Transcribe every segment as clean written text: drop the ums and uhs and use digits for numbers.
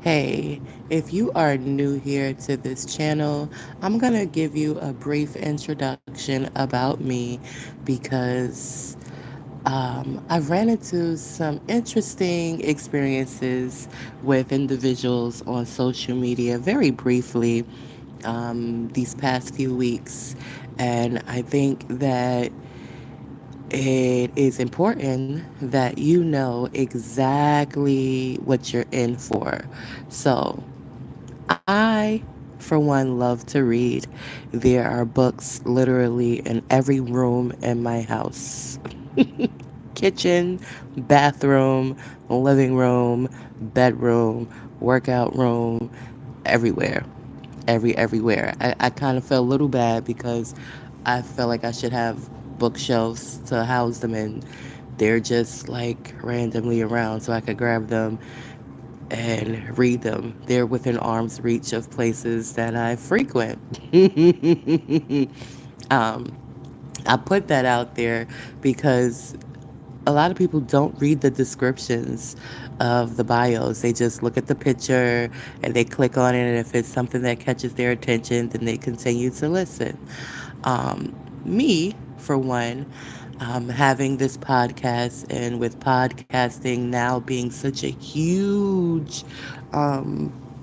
Hey, if you are new here to this channel, I'm going to give you a brief introduction about me because I've ran into some interesting experiences with individuals on social media very briefly these past few weeks. And I think that it is important that you know exactly what you're in for. So, I, for one, love to read. There are books literally in every room in my house: kitchen, bathroom, living room, bedroom, workout room, everywhere. Everywhere. I kind of felt a little bad because I felt like I should have bookshelves to house them in. They're just like randomly around so I could grab them and read them. They're within arm's reach of places that I frequent. um, I put that out there because a lot of people don't read the descriptions of the bios. They just look at the picture and they click on it, and if it's something that catches their attention, then they continue to listen. Me, for one, having this podcast, and with podcasting now being such a huge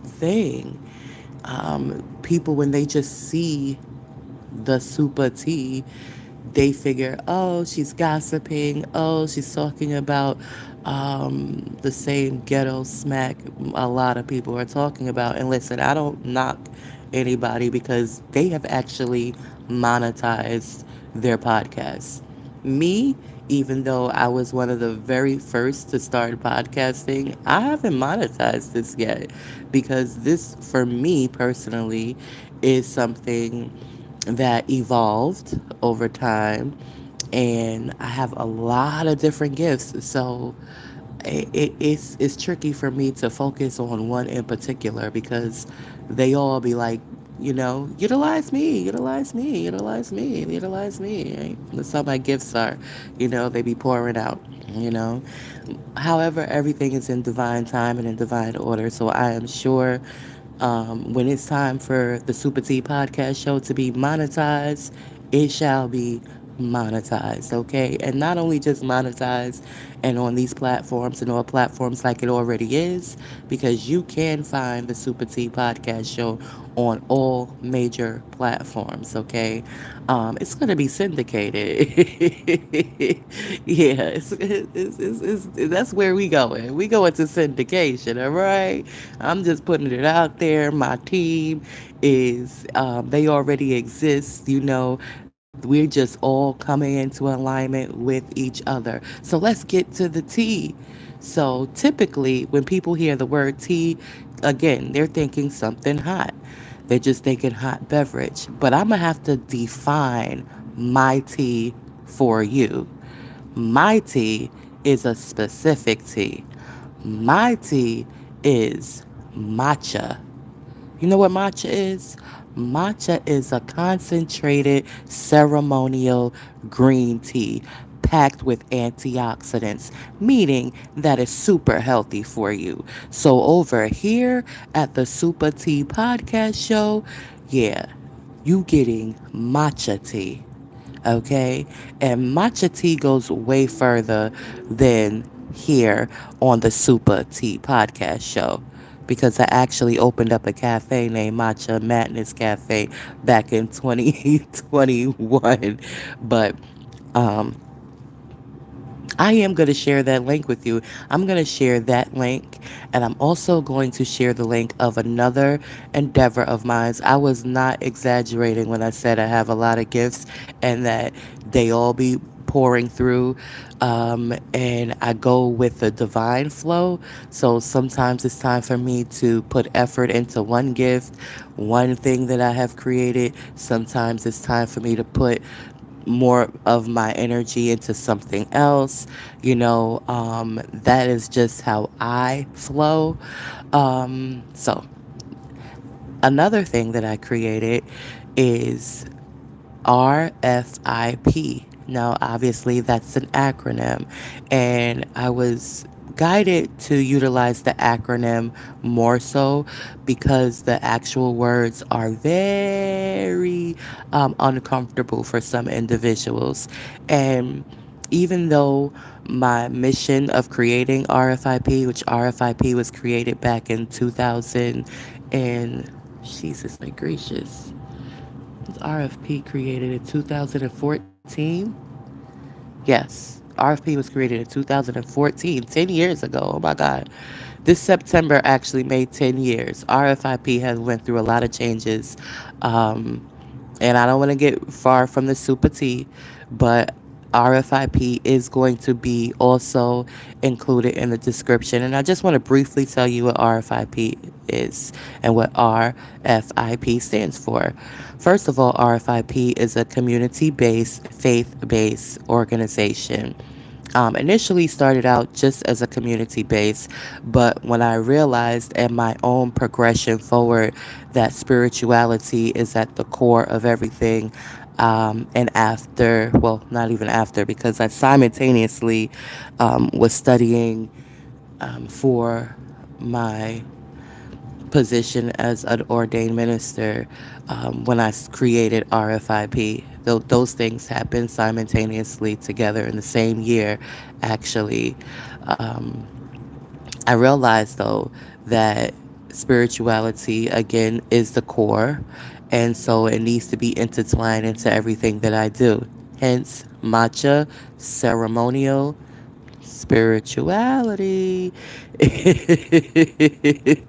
thing, people, when they just see the super tea, they figure, oh, she's gossiping. Oh, she's talking about the same ghetto smack a lot of people are talking about. And listen, I don't knock anybody because they have actually monetized their podcasts. Me, even though I was one of the very first to start podcasting, I haven't monetized this yet because this, for me personally, is something that evolved over time, and I have a lot of different gifts. So it's tricky for me to focus on one in particular because they all be like, utilize me, utilize me, utilize me, utilize me. Right? That's how my gifts are. They be pouring out. You know, However, everything is in divine time and in divine order. So I am sure when it's time for the SupaTea Podcast Show to be monetized, it shall be monetized, okay? And not only just monetized and on these platforms and all platforms like it already is, because you can find the SupaTea Podcast Show on all major platforms, okay? It's going to be syndicated. Yeah, that's where we going. We going to syndication, all right? I'm just putting it out there. My team is, they already exist, we're just all coming into alignment with each other. So let's get to the tea. So typically, when people hear the word tea, again, they're thinking something hot. They're just thinking hot beverage. But I'm going to have to define my tea for you. My tea is a specific tea. My tea is matcha. You know what matcha is? Matcha is a concentrated ceremonial green tea packed with antioxidants, meaning that it's super healthy for you. So over here at the Super Tea Podcast Show, yeah, you getting matcha tea, okay? And matcha tea goes way further than here on the Super Tea Podcast Show because I actually opened up a cafe named Matcha Madness Cafe back in 2021. But um, I am going to share that link with you. I'm going to share that link, and I'm also going to share the link of another endeavor of mine. I was not exaggerating when I said I have a lot of gifts and that they all be pouring through, and I go with the divine flow. So sometimes it's time for me to put effort into one gift, one thing that I have created. Sometimes it's time for me to put more of my energy into something else. That is just how I flow. So another thing that I created is R.F.I.P. Now, obviously, that's an acronym, and I was guided to utilize the acronym more so because the actual words are very uncomfortable for some individuals. And even though my mission of creating RFIP, which RFIP was created back in 2000 and Jesus my gracious, was RFP created in 2014? Yes, RFP was created in 2014, 10 years ago. Oh my God. This September actually made 10 years. RFIP has went through a lot of changes. Um, and I don't want to get far from the super tea, but RFIP is going to be also included in the description. And I just want to briefly tell you what RFIP is and what RFIP stands for. First of all, RFIP is a community based, faith based organization. Initially started out just as a community base, but when I realized in my own progression forward that spirituality is at the core of everything, and after, well, not even after, because I simultaneously was studying for my position as an ordained minister when I created RFIP. Those things happened simultaneously together in the same year, actually. Um, I realized, though, that spirituality, again, is the core. And so it needs to be intertwined into everything that I do. Hence, matcha, ceremonial, spirituality.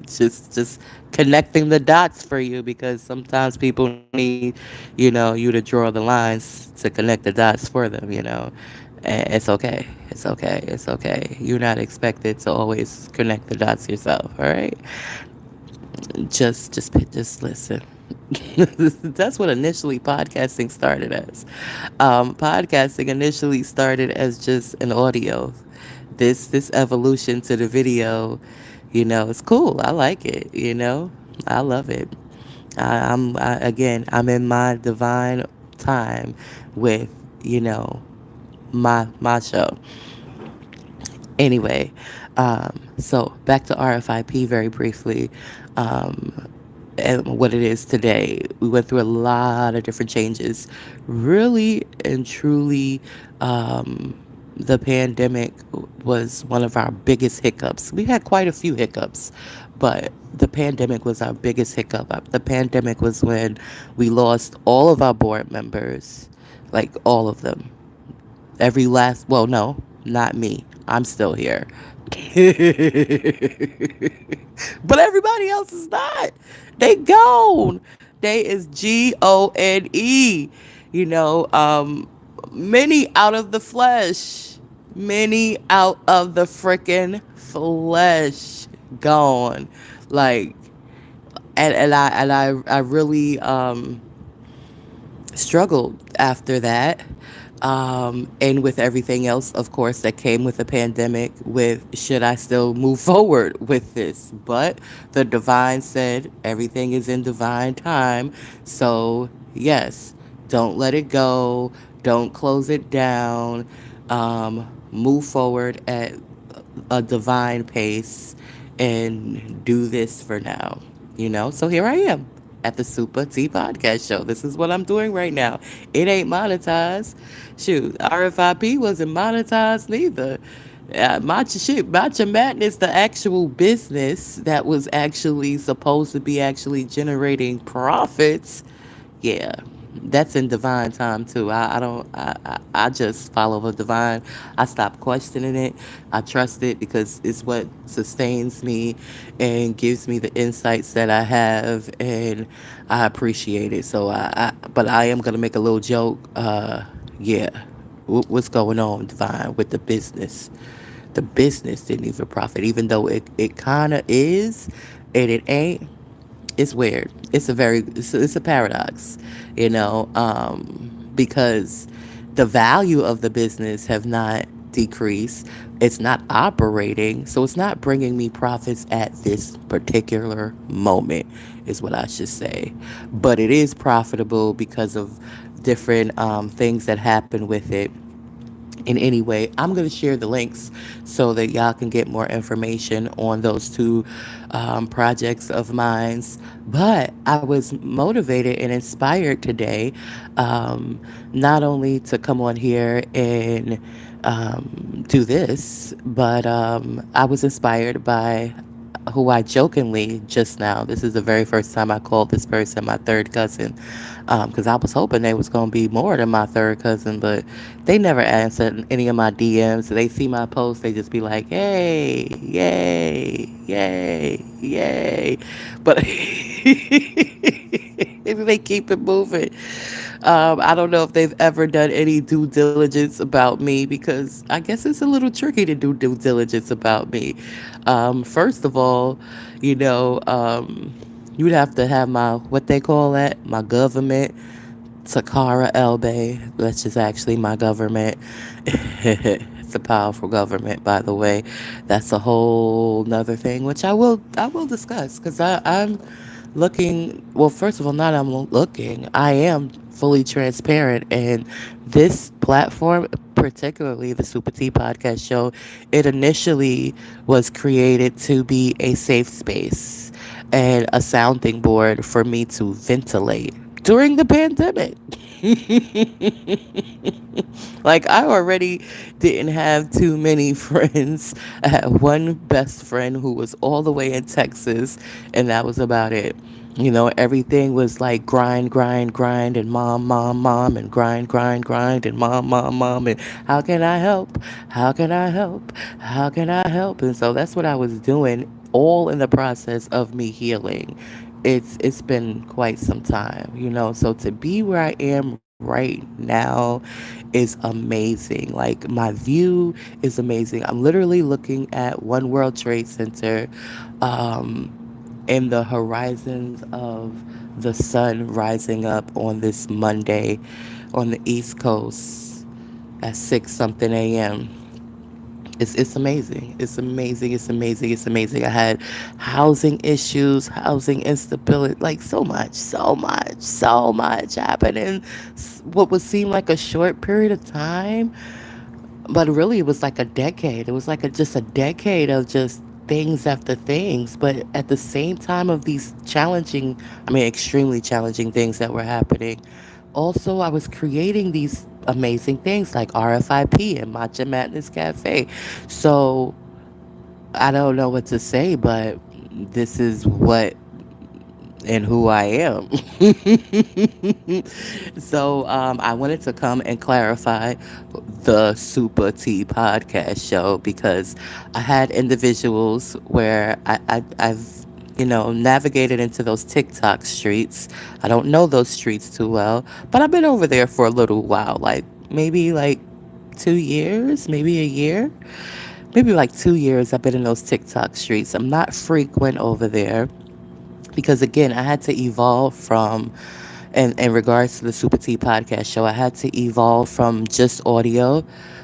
just connecting the dots for you because sometimes people need, you to draw the lines to connect the dots for them. And it's okay. It's okay. It's okay. You're not expected to always connect the dots yourself, all right? Just listen. That's what initially podcasting started as. Podcasting initially started as just an audio. This evolution to the video, it's cool. I like it. I love it. Again, I'm in my divine time with my show. Anyway, so back to RFIP very briefly. Um, and what it is today. We went through a lot of different changes. Really and truly, the pandemic was one of our biggest hiccups. We had quite a few hiccups, but the pandemic was our biggest hiccup. The pandemic was when we lost all of our board members, like all of them. Every last, well, no, not me. I'm still here. But everybody else is not. They gone. They is GONE. You know, many out of the flesh. Many out of the freaking flesh. Gone. Like, and I really struggled after that. And with everything else, of course, that came with the pandemic, with should I still move forward with this? But the divine said everything is in divine time. So, yes, don't let it go. Don't close it down. Move forward at a divine pace and do this for now. So here I am at the SupaTea Podcast Show. This is what I'm doing right now. It ain't monetized. Shoot, RFIP wasn't monetized neither. Matcha Madness, the actual business that was actually supposed to be actually generating profits, yeah, that's in divine time too. I don't. I just follow the divine. I stop questioning it. I trust it because it's what sustains me and gives me the insights that I have, and I appreciate it. So but I am gonna make a little joke. Yeah, what's going on, divine, with the business? The business didn't even profit, even though it kind of is, and it ain't. It's weird. It's a paradox, because the value of the business have not decreased. It's not operating, so it's not bringing me profits at this particular moment, is what I should say. But it is profitable because of different things that happen with it. in any way. I'm going to share the links so that y'all can get more information on those two projects of mine. But I was motivated and inspired today, um, not only to come on here and do this, but I was inspired by who I jokingly just now. This is the very first time I called this person my third cousin, because I was hoping they was gonna be more than my third cousin, but they never answered any of my DMs. They see my post, they just be like, "Yay, yay, yay, yay," but they keep it moving. I don't know if they've ever done any due diligence about me because I guess it's a little tricky to do due diligence about me. First of all, you know, you'd have to have my, what they call that, my government, Takara Elbe, which is actually my government. It's a powerful government, by the way. That's a whole nother thing, which I will discuss because I'm looking. Well, first of all, not I'm looking. I am fully transparent, and this platform, particularly the Super Tea Podcast Show, it initially was created to be a safe space and a sounding board for me to ventilate during the pandemic. Like, I already didn't have too many friends. I had one best friend who was all the way in Texas, and that was about it. You know, everything was like grind, grind, grind, and mom, mom, mom, and grind, grind, grind, and mom, mom, mom, and how can I help? How can I help? How can I help? And so that's what I was doing, all in the process of me healing. It's been quite some time, you know. So to be where I am right now is amazing. Like, my view is amazing. I'm literally looking at One World Trade Center, um, in the horizons of the sun rising up on this Monday on the East Coast at 6 something a.m. It's amazing. It's amazing. It's amazing. It's amazing. I had housing issues, housing instability, like so much, so much, so much happened in what would seem like a short period of time, but really it was like a decade. It was like just a decade of just things after things. But at the same time of these challenging, I mean, extremely challenging things that were happening, also I was creating these amazing things like R.F.I.P and Matcha Madness Cafe. So I don't know what to say, but this is what and who I am. So I wanted to come and clarify the Super Tea Podcast Show because I had individuals where I've navigated into those TikTok streets. I don't know those streets too well, but I've been over there for a little while, like maybe like 2 years, maybe a year, maybe like 2 years. I've been in those TikTok streets. I'm not frequent over there because again I had to evolve from, in regards to the Super T Podcast Show, I had to evolve from just audio,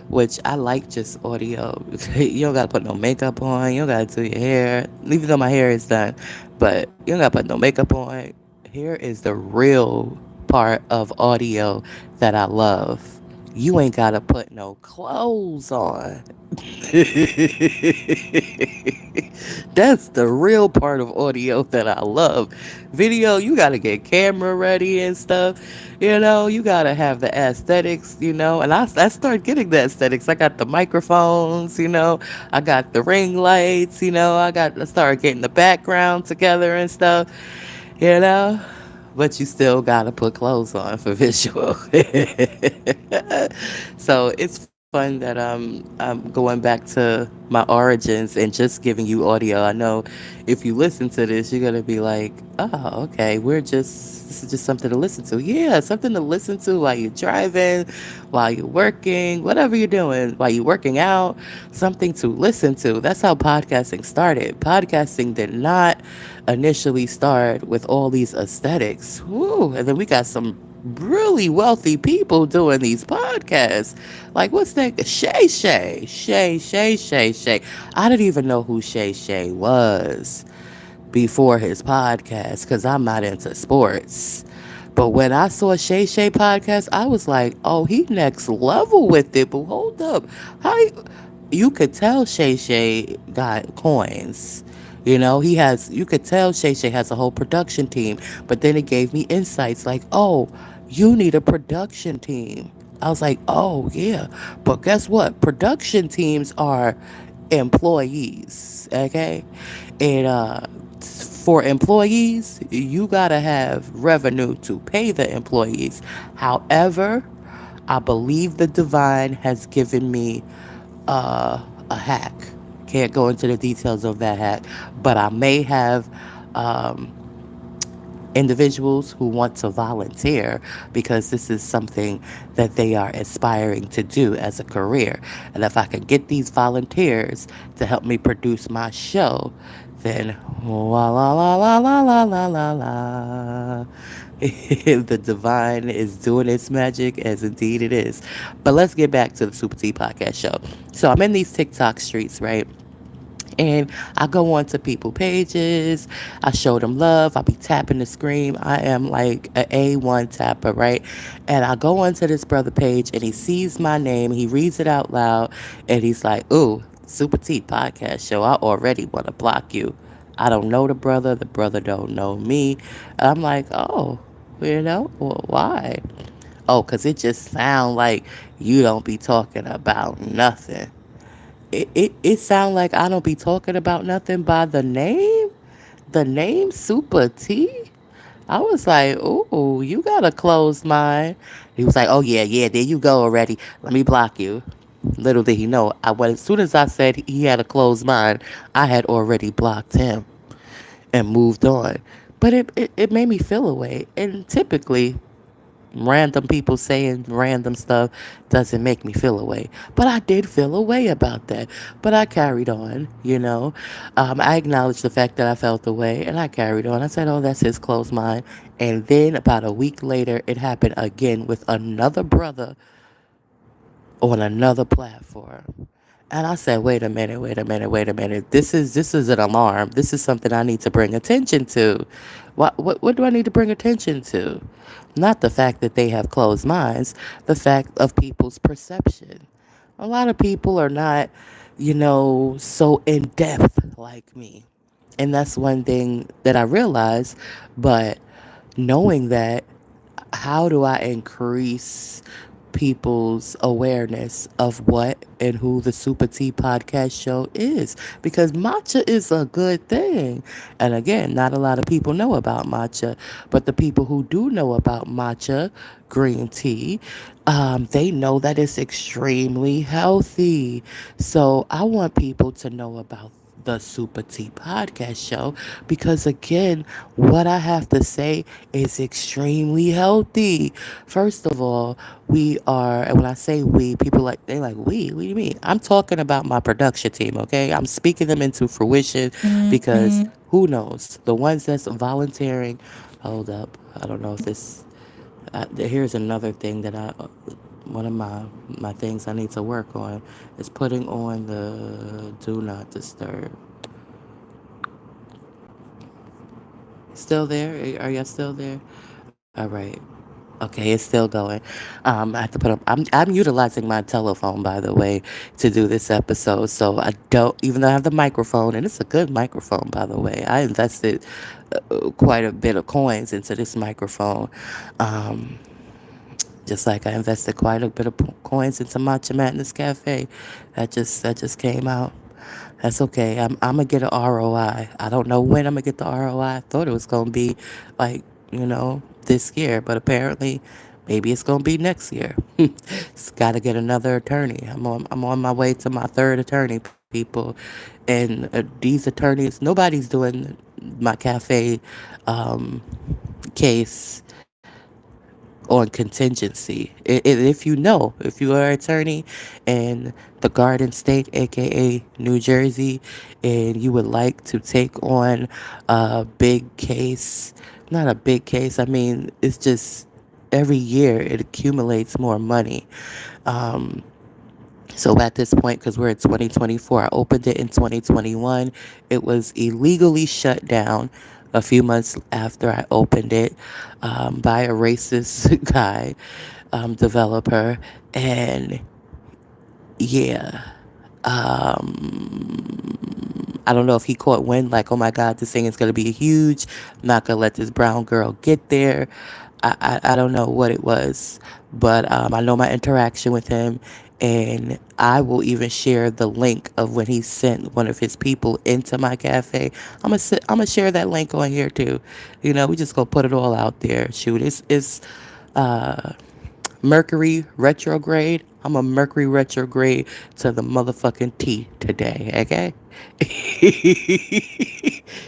which I like just audio. You don't gotta put no makeup on, you don't gotta do your hair, even though my hair is done, but you don't gotta put no makeup on. Here is the real part of audio that I love. You ain't gotta put no clothes on. That's the real part of audio that I love. Video, you gotta get camera ready and stuff. You gotta have the aesthetics, and I started getting the aesthetics. I got the microphones, I got the ring lights, I started getting the background together and stuff, you know but you still gotta put clothes on for visual. So it's fun that I'm going back to my origins and just giving you audio. I know if you listen to this, you're gonna be like, "Oh, okay, this is just something to listen to." Yeah, something to listen to while you're driving, while you're working, whatever you're doing, while you're working out. Something to listen to. That's how podcasting started. Podcasting did not initially start with all these aesthetics. Woo, and then we got some really wealthy people doing these podcasts. Like, what's that? Shay. I didn't even know who Shay was before his podcast because I'm not into sports. But when I saw Shay Shay podcast, I was like, oh, he next level with it. But hold up, how you could tell Shay Shay got coins. You know, he has. You could tell Shay Shay has a whole production team. But then it gave me insights like, oh, you need a production team. I was like, oh yeah, but guess what? Production teams are employees. Okay, and for employees, you gotta have revenue to pay the employees. However, I believe the divine has given me a hack. Can't go into the details of that hack, but I may have um, individuals who want to volunteer because this is something that they are aspiring to do as a career. And if I can get these volunteers to help me produce my show, then la la la la la la la la la. The divine is doing its magic, as indeed it is. But let's get back to the Super T Podcast Show. So I'm in these TikTok streets, right? And I go on to people pages. I show them love. I be tapping the screen. I am like a A1 tapper, right? And I go onto this brother page and he sees my name. He reads it out loud and he's like, ooh, Super T Podcast Show. I already want to block you. I don't know the brother. The brother don't know me. And I'm like, oh, well, why? Oh, because it just sound like you don't be talking about nothing. It sound like I don't be talking about nothing by the name. The name Super T. I was like, ooh, you got a closed mind. He was like, oh yeah, yeah, there you go already. Let me block you. Little did he know, as soon as I said he had a closed mind, I had already blocked him and moved on. But it made me feel away. And typically, random people saying random stuff doesn't make me feel away. But I did feel away about that. But I carried on, you know. I acknowledged the fact that I felt away and I carried on. I said, oh, that's his closed mind. And then about a week later, it happened again with another brother on another platform. And I said, wait a minute, wait a minute, wait a minute. This is an alarm. This is something I need to bring attention to. What do I need to bring attention to? Not the fact that they have closed minds, the fact of people's perception. A lot of people are not, so in depth like me. And that's one thing that I realized. But knowing that, how do I increase people's awareness of what and who the Super Tea Podcast Show is? Because matcha is a good thing. And again, not a lot of people know about matcha, but the people who do know about matcha, green tea, they know that it's extremely healthy. So I want people to know about the Super Tea Podcast Show because, again, what I have to say is extremely healthy. First of all, we are, and when I say we, people they like, we, what do you mean? I'm talking about my production team, okay? I'm speaking them into fruition because who knows? The ones that's volunteering, hold up, I don't know if this, here's another thing that one of my things I need to work on is putting on the do not disturb. Still there? Are y'all still there? All right. Okay, it's still going. I have to put up. I'm utilizing my telephone, by the way, to do this episode. So I don't, even though I have the microphone, and it's a good microphone, by the way. I invested quite a bit of coins into this microphone. Um, just like I invested quite a bit of coins into Matcha Madness Cafe. That just came out. That's okay. I'm gonna get an ROI. I don't know when I'm gonna get the ROI. I thought it was gonna be like, this year, but apparently maybe it's gonna be next year. It's gotta get another attorney. I'm on my way to my third attorney, people. And these attorneys, nobody's doing my cafe case on contingency. If you are an attorney in the Garden State, aka New Jersey, and you would like to take on a big case, not a big case, I mean, it's just every year it accumulates more money. Um, so at this point, because we're in 2024, I opened it in 2021. It was illegally shut down a few months after I opened it, by a racist guy, developer. And yeah, I don't know if he caught wind, like, oh my God, this thing is going to be huge. I'm not going to let this brown girl get there. I don't know what it was, but I know my interaction with him, and I will even share the link of when he sent one of his people into my cafe. I'm gonna share that link on here too. We just gonna put it all out there. Shoot, it's uh, Mercury retrograde. I'm a Mercury retrograde to the motherfucking T today, okay?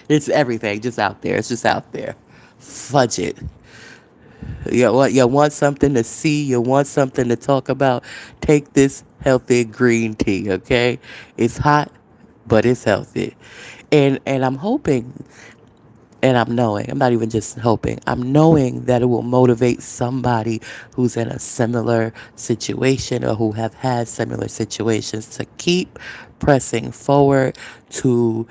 It's everything just out there. It's just out there. Fudge it. You want something to see, you want something to talk about, take this healthy green tea, okay? It's hot, but it's healthy. And I'm hoping, and I'm knowing, I'm not even just hoping, I'm knowing that it will motivate somebody who's in a similar situation or who have had similar situations to keep pressing forward, to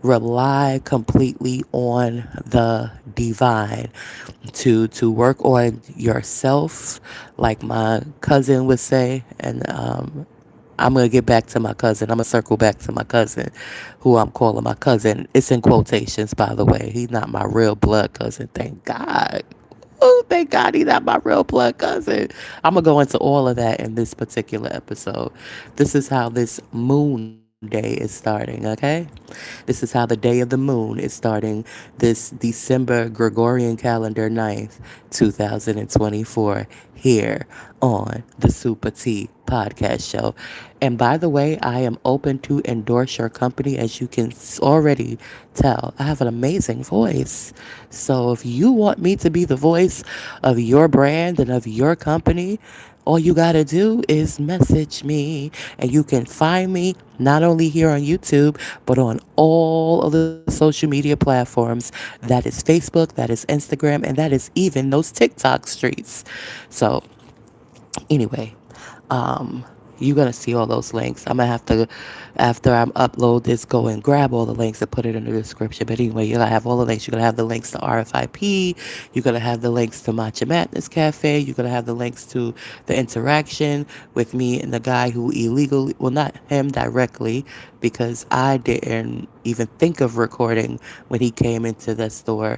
rely completely on the divine, to work on yourself, like my cousin would say. And I'm gonna get back to my cousin. I'm gonna circle back to my cousin, who I'm calling my cousin. It's in quotations, by the way. He's not my real blood cousin. Thank God. Oh, thank God he's not my real blood cousin. I'm gonna go into all of that in this particular episode. This is how this moon day is starting, okay? This is how the day of the moon is starting this December Gregorian calendar 9th, 2024, here on the Super T Podcast Show. And by the way, I am open to endorse your company. As you can already tell, I have an amazing voice. So if you want me to be the voice of your brand and of your company, all you got to do is message me. And you can find me not only here on YouTube, but on all of the social media platforms. That is Facebook, that is Instagram, and that is even those TikTok streets. So anyway, um, you're gonna see all those links. I'm gonna have to, after I upload this, go and grab all the links and put it in the description. But anyway, you're gonna have all the links. You're gonna have the links to R.F.I.P. You're gonna have the links to Matcha Madness Cafe. You're gonna have the links to the interaction with me and the guy who illegally, well, not him directly, because I didn't even think of recording when he came into the store,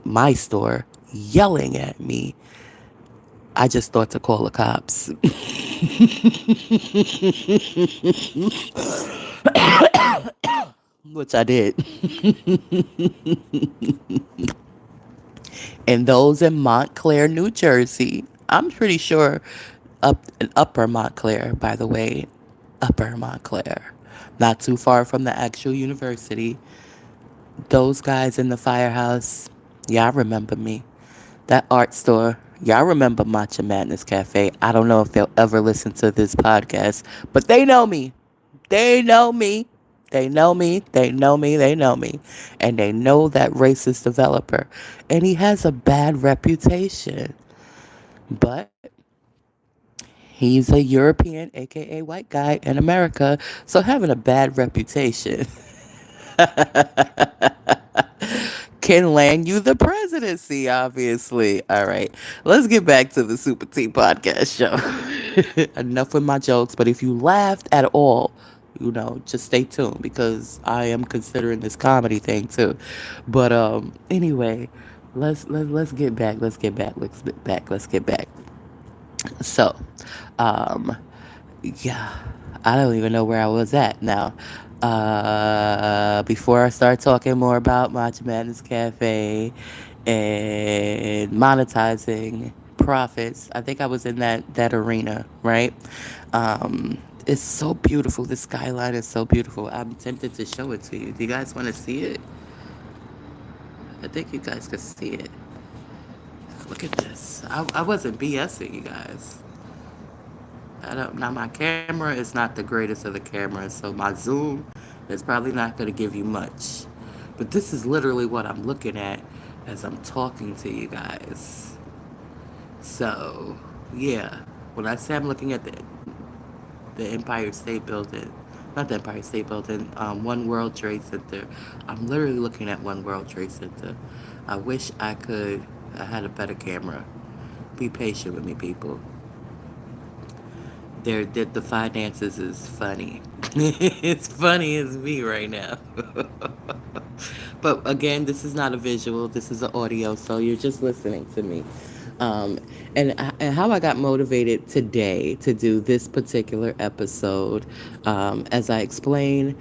my store, yelling at me. I just thought to call the cops. Which I did. And those in Montclair, New Jersey, I'm pretty sure, up in Upper Montclair, by the way, Upper Montclair, not too far from the actual university. Those guys in the firehouse, y'all remember me. That art store, y'all remember Matcha Madness Cafe. I don't know if they'll ever listen to this podcast, but they know me. They know me. They know me. They know me. They know me. And they know that racist developer. And he has a bad reputation. But he's a European, aka white guy in America. So having a bad reputation can land you the presidency, obviously. All right, let's get back to the Super T Podcast Show. Enough with my jokes, but if you laughed at all, just stay tuned because I am considering this comedy thing too. But anyway, let's get back. Let's get back. Let's get back. Let's get back. So, um, yeah, I don't even know where I was at now. Before I start talking more about Matcha Madness Cafe and monetizing profits, I think I was in that arena, right? It's so beautiful. The skyline is so beautiful. I'm tempted to show it to you. Do you guys want to see it? I think you guys could see it. Look at this. I wasn't BSing you guys. Now my camera is not the greatest of the cameras, so my zoom is probably not going to give you much. But this is literally what I'm looking at as I'm talking to you guys. So, yeah, when I say I'm looking at the Empire State Building, not the Empire State Building, One World Trade Center. I'm literally looking at One World Trade Center. I wish I had a better camera. Be patient with me, people. The finances is funny. It's funny as me right now. But again, this is not a visual. This is an audio, so you're just listening to me. Um, and how I got motivated today to do this particular episode, as I explained,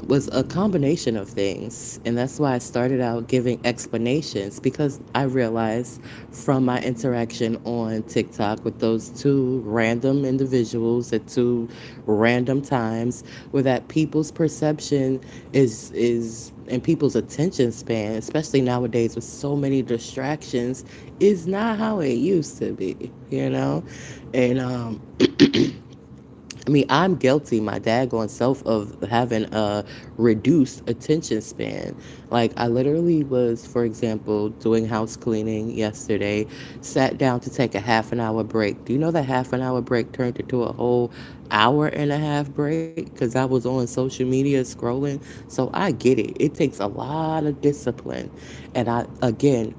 was a combination of things. And that's why I started out giving explanations because I realized from my interaction on TikTok with those two random individuals at two random times, where that people's perception is and people's attention span, especially nowadays with so many distractions, is not how it used to be, you know? And I mean, I'm guilty, my daggone self, of having a reduced attention span. Like, I literally was, for example, doing house cleaning yesterday, sat down to take a half an hour break. Do you know that half an hour break turned into a whole hour and a half break? Because I was on social media scrolling. So I get it. It takes a lot of discipline. And I, again,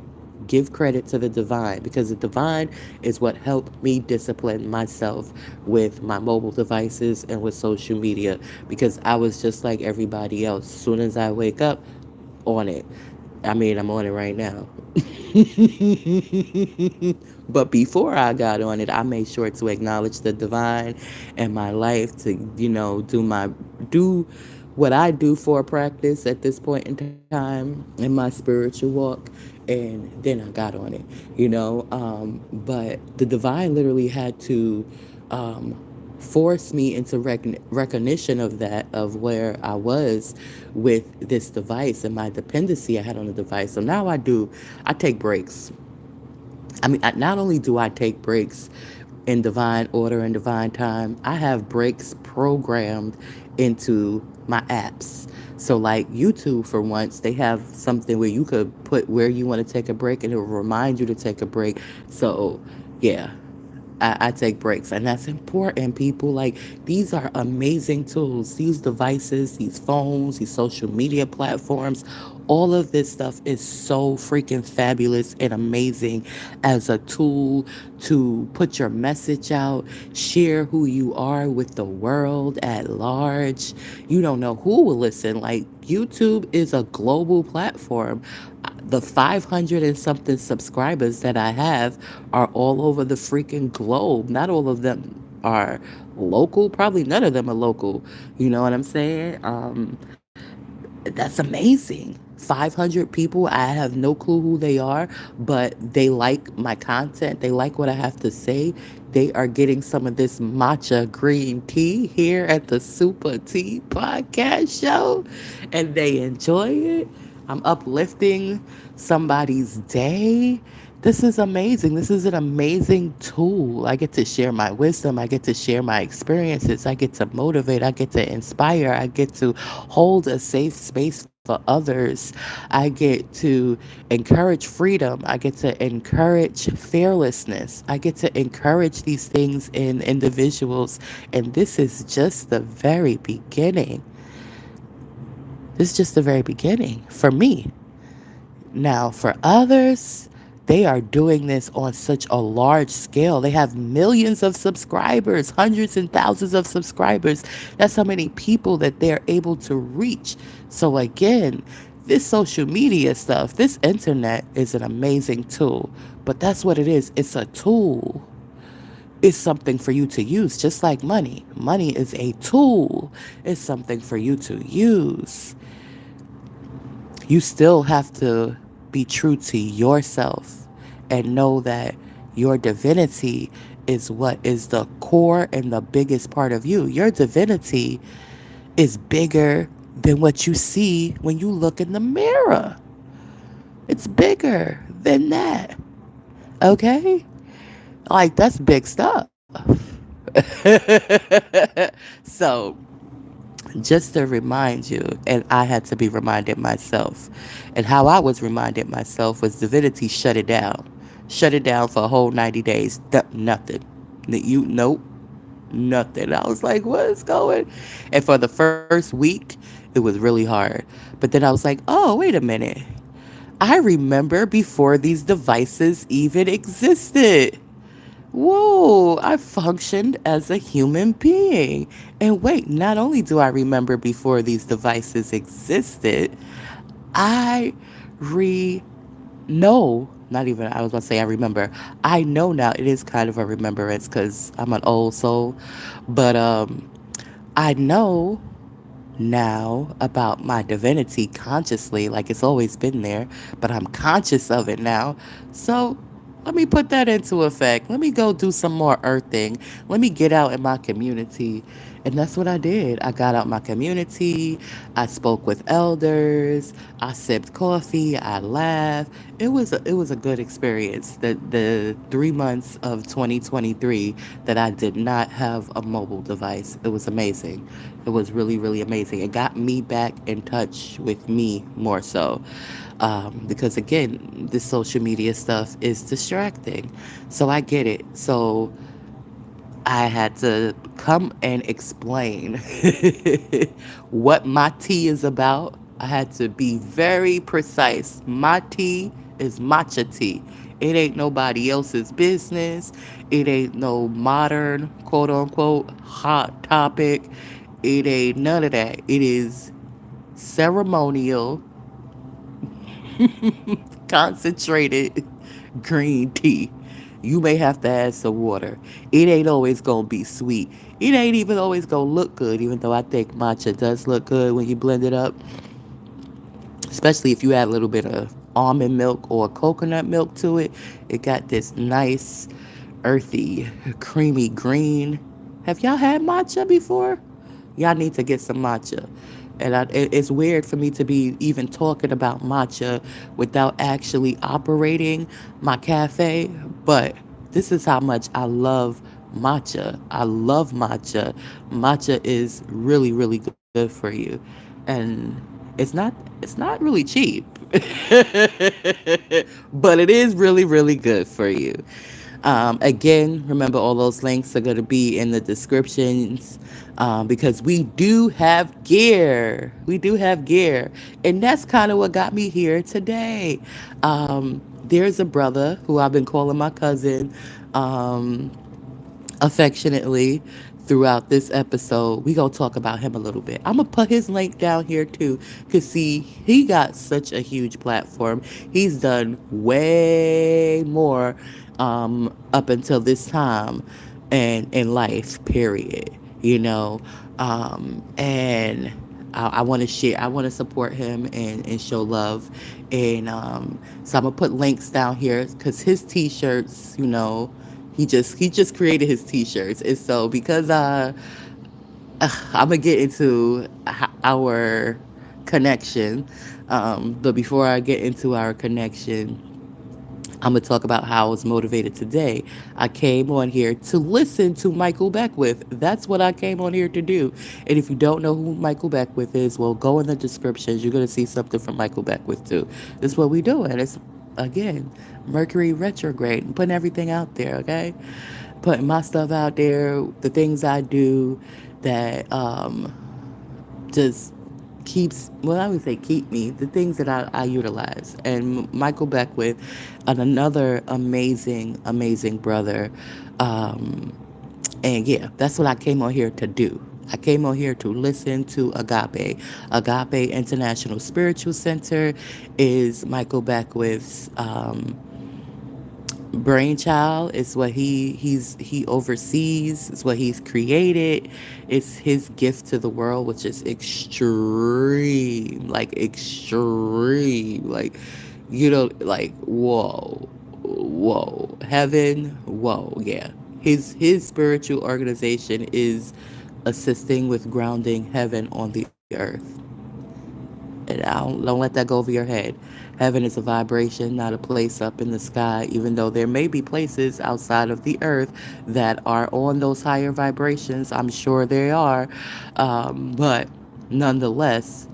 give credit to the divine because the divine is what helped me discipline myself with my mobile devices and with social media because I was just like everybody else. As soon as I wake up, on it. I mean, I'm on it right now. But before I got on it, I made sure to acknowledge the divine in my life to, do what I do for a practice at this point in time in my spiritual walk. And then I got on it, But the divine literally had to um, force me into recognition of that, of where I was with this device and my dependency I had on the device. So now I take breaks. I mean, not only do I take breaks in divine order and divine time, I have breaks programmed into my apps. So, like YouTube, for once, they have something where you could put where you want to take a break and it will remind you to take a break. So, yeah, I take breaks, and that's important, people. Like, these are amazing tools. These devices, these phones, these social media platforms, all of this stuff is so freaking fabulous and amazing as a tool to put your message out, share who you are with the world at large. You don't know who will listen. Like, YouTube is a global platform. The 500 and something subscribers that I have are all over the freaking globe. Not all of them are local. Probably none of them are local. You know what I'm saying? That's amazing. 500 people. I have no clue who they are, but they like my content. They like what I have to say. They are getting some of this matcha green tea here at the SupaTea Podcast Show, and they enjoy it. I'm uplifting somebody's day. This is amazing. This is an amazing tool. I get to share my wisdom. I get to share my experiences. I get to motivate. I get to inspire. I get to hold a safe space for others. I get to encourage freedom. I get to encourage fearlessness. I get to encourage these things in individuals. And this is just the very beginning. This is just the very beginning for me. Now, for others, they are doing this on such a large scale. They have millions of subscribers, hundreds and thousands of subscribers. That's how many people that they're able to reach. So, again, this social media stuff, this internet is an amazing tool. But that's what it is. It's a tool. It's something for you to use, just like money. Money is a tool, it's something for you to use. You still have to be true to yourself and know that your divinity is what is the core and the biggest part of you. Your divinity is bigger than what you see when you look in the mirror. It's bigger than that. Okay? Like, that's big stuff. So, just to remind you, and I had to be reminded myself. And how I was reminded myself was divinity shut it down for a whole 90 days. Nothing. Nope, nothing. I was like, what is going? And for the first week, it was really hard. But then I was like, oh, wait a minute. I remember before these devices even existed. Whoa, I functioned as a human being. And wait, not only do I remember before these devices existed, I re no, not even, I was going to say I remember. I know now it is kind of a remembrance because I'm an old soul. But I know now about my divinity consciously, like it's always been there, but I'm conscious of it now. So let me put that into effect. Let me go do some more earthing. Let me get out in my community. And that's what I did. I got out my community. I spoke with elders. I sipped coffee. I laughed. It was a good experience. The 3 months of 2023 that I did not have a mobile device. It was amazing. It was really, really amazing. It got me back in touch with me more so. Because again, this social media stuff is distracting. So I get it. So I had to come and explain what my tea is about. I had to be very precise. My tea is matcha tea. It ain't nobody else's business. It ain't no modern, quote unquote, hot topic. It ain't none of that. It is ceremonial, concentrated green tea. You may have to add some water. It ain't always gonna be sweet. It ain't even always gonna look good, even though I think matcha does look good when you blend it up, especially if you add a little bit of almond milk or coconut milk to it. It got this nice, earthy, creamy green. Have y'all had matcha before? Y'all need to get some matcha. And it's weird for me to be even talking about matcha without actually operating my cafe. But this is how much I love matcha. I love matcha. Matcha is really, really good for you. And it's not really cheap. But it is really, really good for you. Again, remember all those links are going to be in the descriptions because we do have gear. We do have gear. And that's kind of what got me here today. There's a brother who I've been calling my cousin. Um, Affectionately throughout this episode. We gonna talk about him a little bit. I'm gonna put his link down here too, cause see, he got such a huge platform. He's done way more up until this time and in life, period. You know, and I want to share. I want to support him and show love, and so I'm gonna put links down here because his T-shirts, you know, he just created his T-shirts, and so because I'm gonna get into our connection, but before I get into our connection, I'm going to talk about how I was motivated today. I came on here to listen to Michael Beckwith. That's what I came on here to do. And if you don't know who Michael Beckwith is, well, go in the descriptions. You're going to see something from Michael Beckwith too. This is what we do. And it's, again, Mercury retrograde, putting everything out there, okay? Putting my stuff out there, the things I do that just keeps, well, I would say keep me, the things that I utilize. And Michael Beckwith, and another amazing, amazing brother. And yeah, that's what I came on here to do. I came on here to listen to Agape. Agape International Spiritual Center is Michael Beckwith's brainchild. It's what he oversees. It's what he's created. It's his gift to the world, which is extreme, like extreme, like, you know, like whoa, whoa, heaven, whoa, yeah. His spiritual organization is assisting with grounding heaven on the earth. And don't let that go over your head. Heaven is a vibration, not a place up in the sky, even though there may be places outside of the earth that are on those higher vibrations. I'm sure they are. But nonetheless,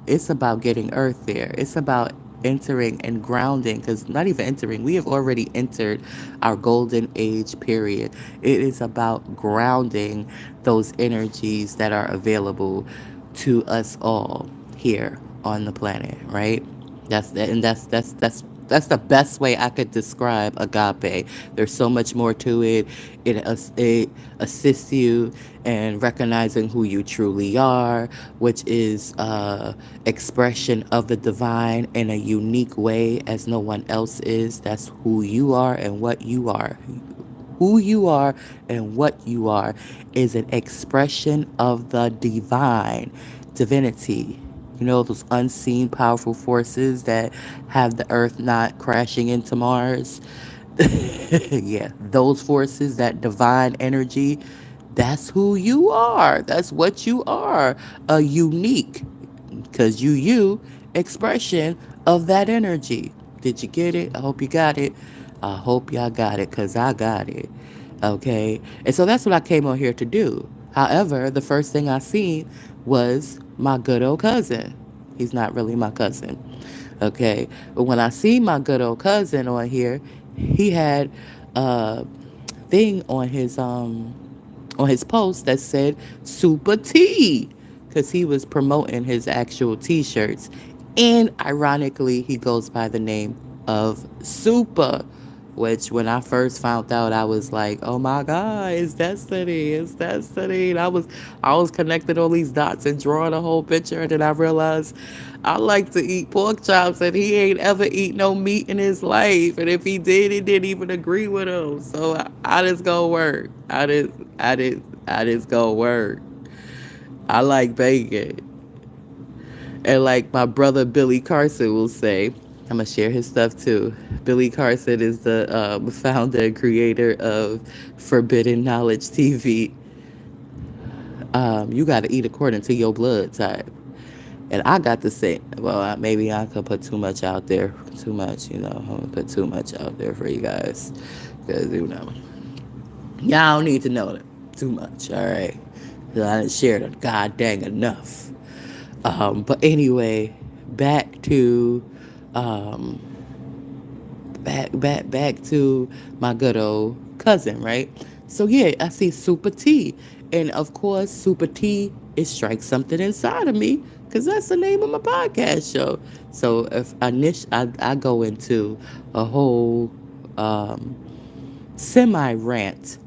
it's about getting earth there. It's about entering and grounding, because not even entering, we have already entered our golden age period. It is about grounding those energies that are available to us all here on the planet, right? That's the best way I could describe agape. There's so much more to it. It assists you in recognizing who you truly are, which is expression of the divine in a unique way as no one else is. That's who you are and what you are. Who you are and what you are is an expression of the divine, divinity. You know, those unseen powerful forces that have the earth not crashing into Mars. Yeah, those forces, that divine energy, that's who you are. That's what you are. A unique, because you expression of that energy. Did you get it? I hope you got it. I hope y'all got it, because I got it. Okay. And so that's what I came on here to do. However, the first thing I seen was my good old cousin. He's not really my cousin. Okay. But when I see my good old cousin on here, he had a thing on his post that said Super Tea, because he was promoting his actual t-shirts. And ironically, he goes by the name of Super, which when I first found out, I was like, oh my God, it's destiny, it's destiny. And I was connecting all these dots and drawing a whole picture, and then I realized I like to eat pork chops, and he ain't ever eat no meat in his life. And if he did, he didn't even agree with him. So I just go work. I just go work. I like bacon. And like my brother Billy Carson will say, I'm gonna share his stuff too. Billy Carson is the founder and creator of Forbidden Knowledge TV. You got to eat according to your blood type. And I got to say, well, maybe I could put too much out there. Too much, I'm going to put too much out there for you guys. Because, y'all don't need to know too much, all right? 'Cause I didn't share it god dang enough. But anyway, back to um, back to my good old cousin, right? So yeah, I see Super T, and of course, Super T, it strikes something inside of me, because that's the name of my podcast show. So if I go into a whole um, semi rant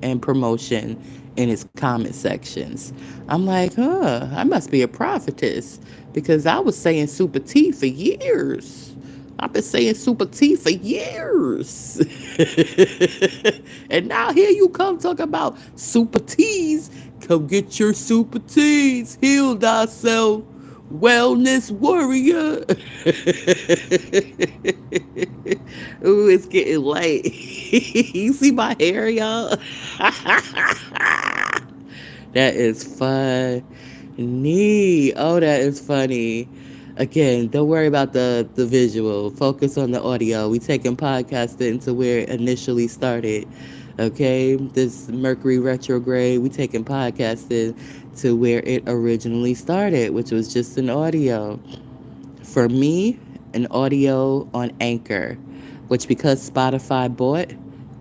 and promotion in his comment sections. I'm like, I must be a prophetess, because I was saying Super T for years. I've been saying Super T for years. And now here you come talking about Super T's. Come get your Super T's. Heal thyself, wellness warrior. Ooh, it's getting late. You see my hair, y'all? That is funny. Oh, that is funny. Again, don't worry about the visual. Focus on the audio. We taking podcasting to where it initially started. Okay? This Mercury retrograde, we taking podcasting to where it originally started, which was just an audio. For me, an audio on Anchor, which because Spotify bought,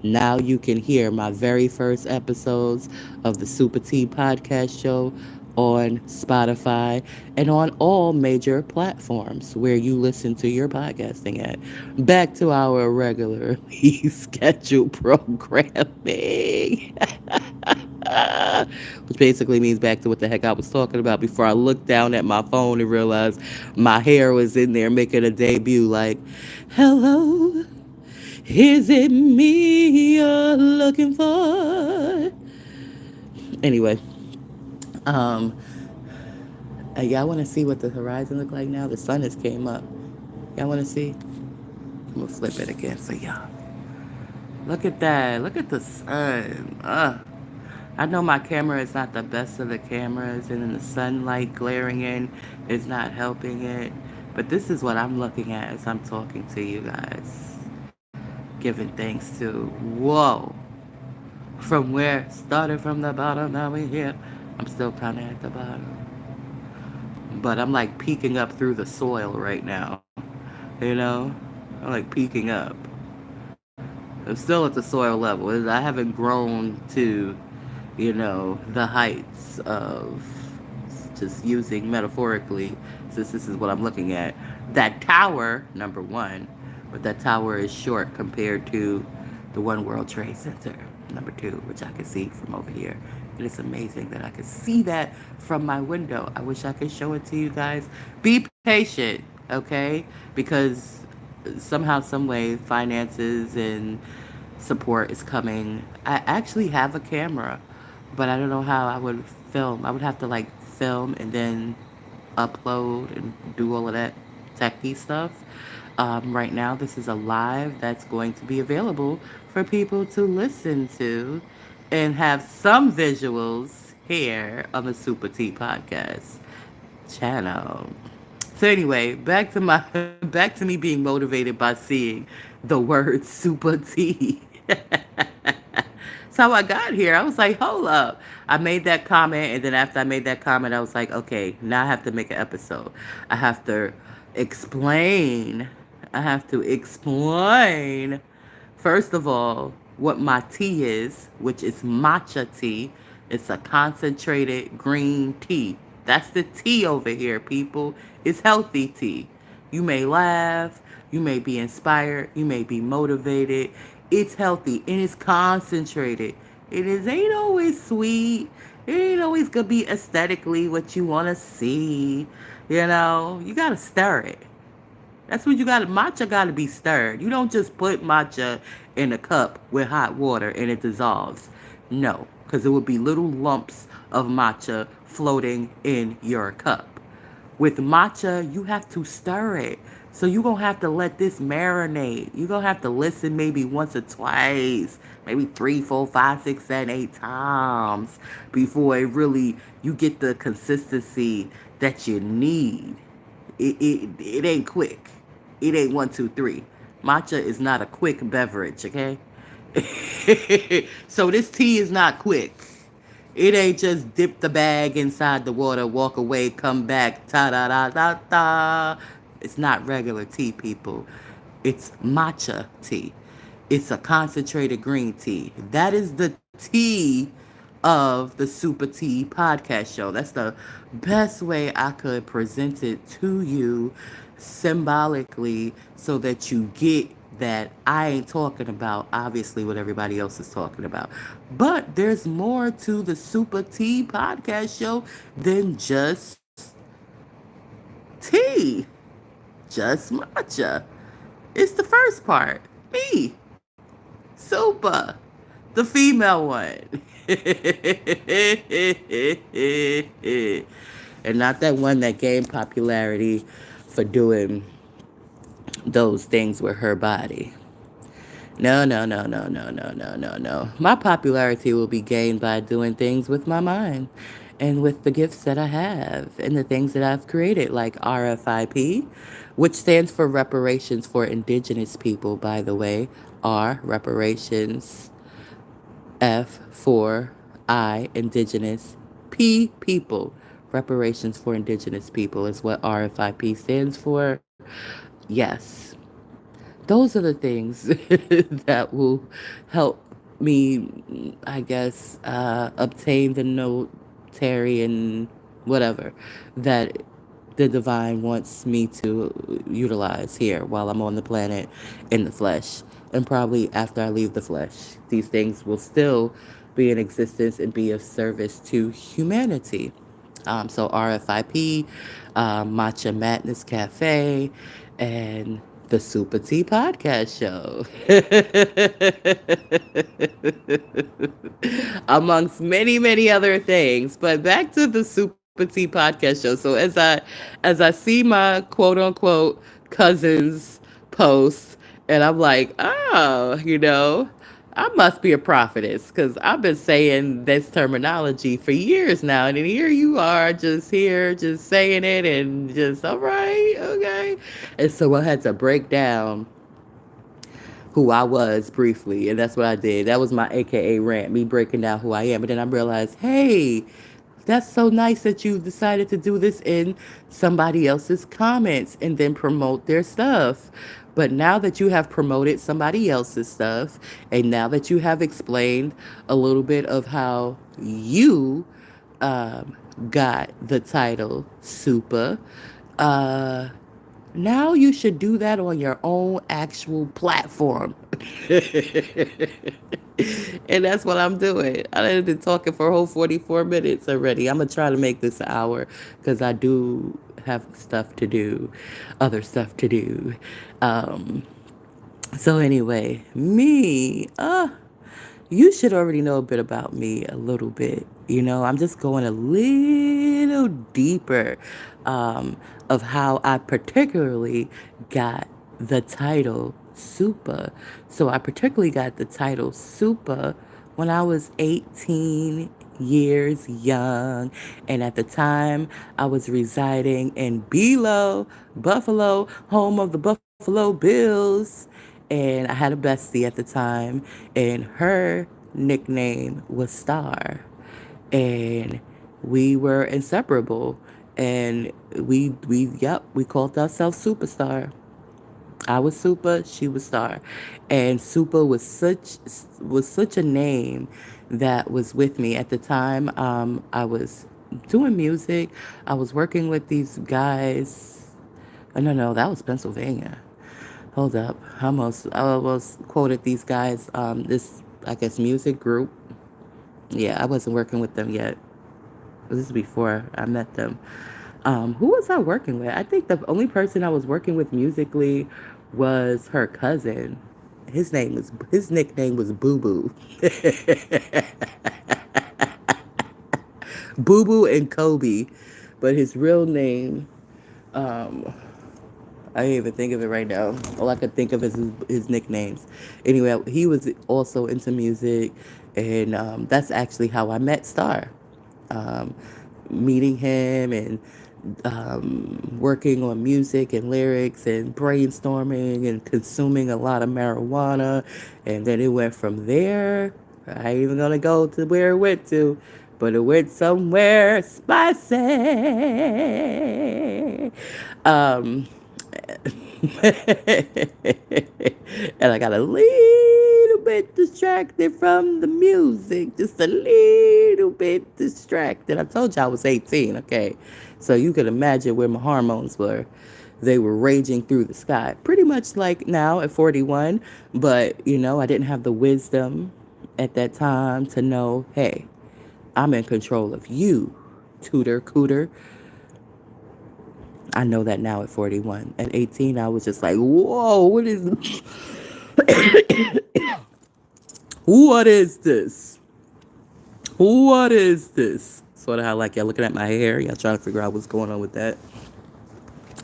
now you can hear my very first episodes of the SupaTea Podcast Show on Spotify and on all major platforms where you listen to your podcasting at. Back to our regularly scheduled programming. Which basically means back to what the heck I was talking about before I looked down at my phone and realized my hair was in there making a debut. Like, hello, is it me you're looking for? Anyway, um, y'all want to see what the horizon look like now? The sun has came up. Y'all want to see? I'm gonna flip it again for y'all. Look at that. Look at the sun. I know my camera is not the best of the cameras, and then the sunlight glaring in is not helping it. But this is what I'm looking at as I'm talking to you guys. Giving thanks to, whoa, from where? Started from the bottom, now we're here. I'm still kind of at the bottom. but I'm like peeking up through the soil right now. You know, I'm like peeking up. I'm still at the soil level. I haven't grown to, the heights of, just using metaphorically, since this is what I'm looking at. That tower, number one, but that tower is short compared to the One World Trade Center, number two, which I can see from over here. It is amazing that I can see that from my window. I wish I could show it to you guys. Be patient, okay? Because somehow, some way, finances and support is coming. I actually have a camera, but I don't know how I would film. I would have to like film and then upload and do all of that techie stuff. Right now, this is a live that's going to be available for people to listen to and have some visuals here on the Super Tea Podcast channel. So anyway, back to me being motivated by seeing the word super tea. So I got here. I was like, hold up. I made that comment, and then after I made that comment, I was like, okay, now I have to make an episode. I have to explain. I have to explain, first of all, what my tea is, which is matcha tea. It's a concentrated green tea. That's the tea over here, people. It's healthy tea. You may laugh, you may be inspired, you may be motivated. It's healthy and it's concentrated. Ain't always sweet. It ain't always gonna be aesthetically what you wanna see. You gotta stir it. That's what you got. Matcha got to be stirred. You don't just put matcha in a cup with hot water and it dissolves. No, because it would be little lumps of matcha floating in your cup. With matcha, you have to stir it. So you're going to have to let this marinate. You're going to have to listen maybe once or twice, maybe 3, 4, 5, 6, 7, 8 times before you get the consistency that you need. It ain't quick. It ain't 1, 2, 3. Matcha is not a quick beverage, okay? So this tea is not quick. It ain't just dip the bag inside the water, walk away, come back, ta da da da da. It's not regular tea, people. It's matcha tea. It's a concentrated green tea. That is the tea of the Super Tea Podcast Show. That's the best way I could present it to you symbolically so that you get that I ain't talking about obviously what everybody else is talking about. But there's more to the Super Tea Podcast Show than just tea, just matcha. It's the first part. Me, Super, the female one. And not that one that gained popularity for doing those things with her body. No, no, no, no, no, no, no, no, no. My popularity will be gained by doing things with my mind and with the gifts that I have and the things that I've created, like R.F.I.P, which stands for Reparations for Indigenous People, by the way. R, reparations, F for I, Indigenous, P, people. Reparations for Indigenous People is what R.F.I.P stands for. Yes, those are the things that will help me, I guess, obtain the notarian whatever that the divine wants me to utilize here while I'm on the planet in the flesh. And probably after I leave the flesh, these things will still be in existence and be of service to humanity. So R.F.I.P, Matcha Madness Cafe, and the Super Tea Podcast Show. Amongst many, many other things. But back to the Super Tea Podcast Show. So as I see my quote unquote cousins posts, and I'm like, oh, I must be a prophetess because I've been saying this terminology for years now. And then here you are just here, just saying it and just, all right, okay. And so I had to break down who I was briefly. And that's what I did. That was my AKA rant, me breaking down who I am. And then I realized, hey, That's so nice that you decided to do this in somebody else's comments and then promote their stuff. But now that you have promoted somebody else's stuff, and now that you have explained a little bit of how you um, got the title Super, uh, now you should do that on your own actual platform. And that's what I'm doing. I've been talking for a whole 44 minutes already. I'm going to try to make this an hour because I do have stuff to do, other stuff to do. Um, so, anyway, me, you should already know a bit about me a little bit. I'm just going a little deeper of how I particularly got the title Super. So I particularly got the title Super when I was 18 years young. And at the time, I was residing in Belo, Buffalo, home of the Buffalo Bills. And I had a bestie at the time, and her nickname was Star. And we were inseparable. And we called ourselves Superstar. I was Super, she was Star. And Super was such a name that was with me at the time. I was doing music. I was working with these guys. No, that was Pennsylvania. Hold up. I almost quoted these guys, this, I guess, music group. Yeah, I wasn't working with them yet. This is before I met them. Who was I working with? I think the only person I was working with musically was her cousin. His nickname was Boo Boo. Boo Boo and Kobe. But his real name, um, I can't even think of it right now. All I could think of is his nicknames. Anyway, he was also into music, and that's actually how I met Star. Um, Meeting him and working on music and lyrics and brainstorming and consuming a lot of marijuana. And then it went from there. I ain't even gonna go to where it went to, but it went somewhere spicy. Um, and I got a little bit distracted from the music, just a little bit distracted. I told you I was 18, okay? So you could imagine where my hormones were. They were raging through the sky, pretty much like now at 41. But, I didn't have the wisdom at that time to know, hey, I'm in control of you, tutor, cooter. I know that now at 41. At 18, I was just like, whoa, what is this? What is this? Sort of how, like, y'all looking at my hair. Y'all trying to figure out what's going on with that.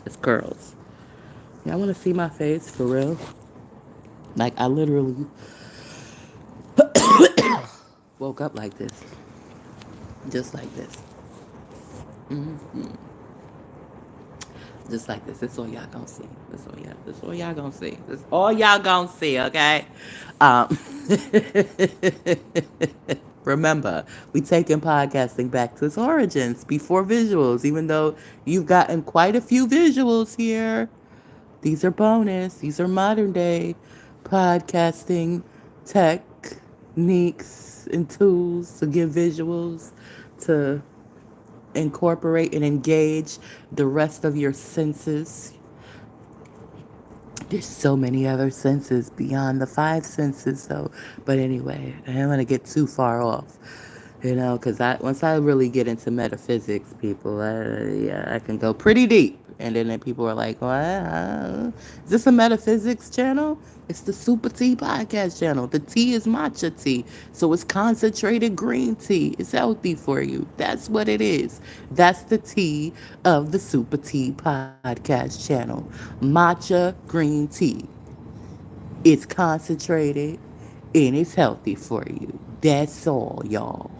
It's curls. Y'all want to see my face for real? Like, I literally woke up like this. Just like this. Just like this. This all y'all gonna see. This all y'all gonna see. This all y'all gonna see, okay? Um, Remember, we taking podcasting back to its origins before visuals, even though you've gotten quite a few visuals here. These are bonus. These are modern day podcasting techniques and tools to give visuals, to incorporate and engage the rest of your senses. There's so many other senses beyond the five senses, though. But anyway, I don't want to get too far off, because once I really get into metaphysics, people, yeah, I can go pretty deep. And then people are like, well, is this a metaphysics channel? It's the SupaTea Podcast Channel. The tea is matcha tea. So it's concentrated green tea. It's healthy for you. That's what it is. That's the tea of the SupaTea Podcast Channel. Matcha green tea. It's concentrated and it's healthy for you. That's all, y'all.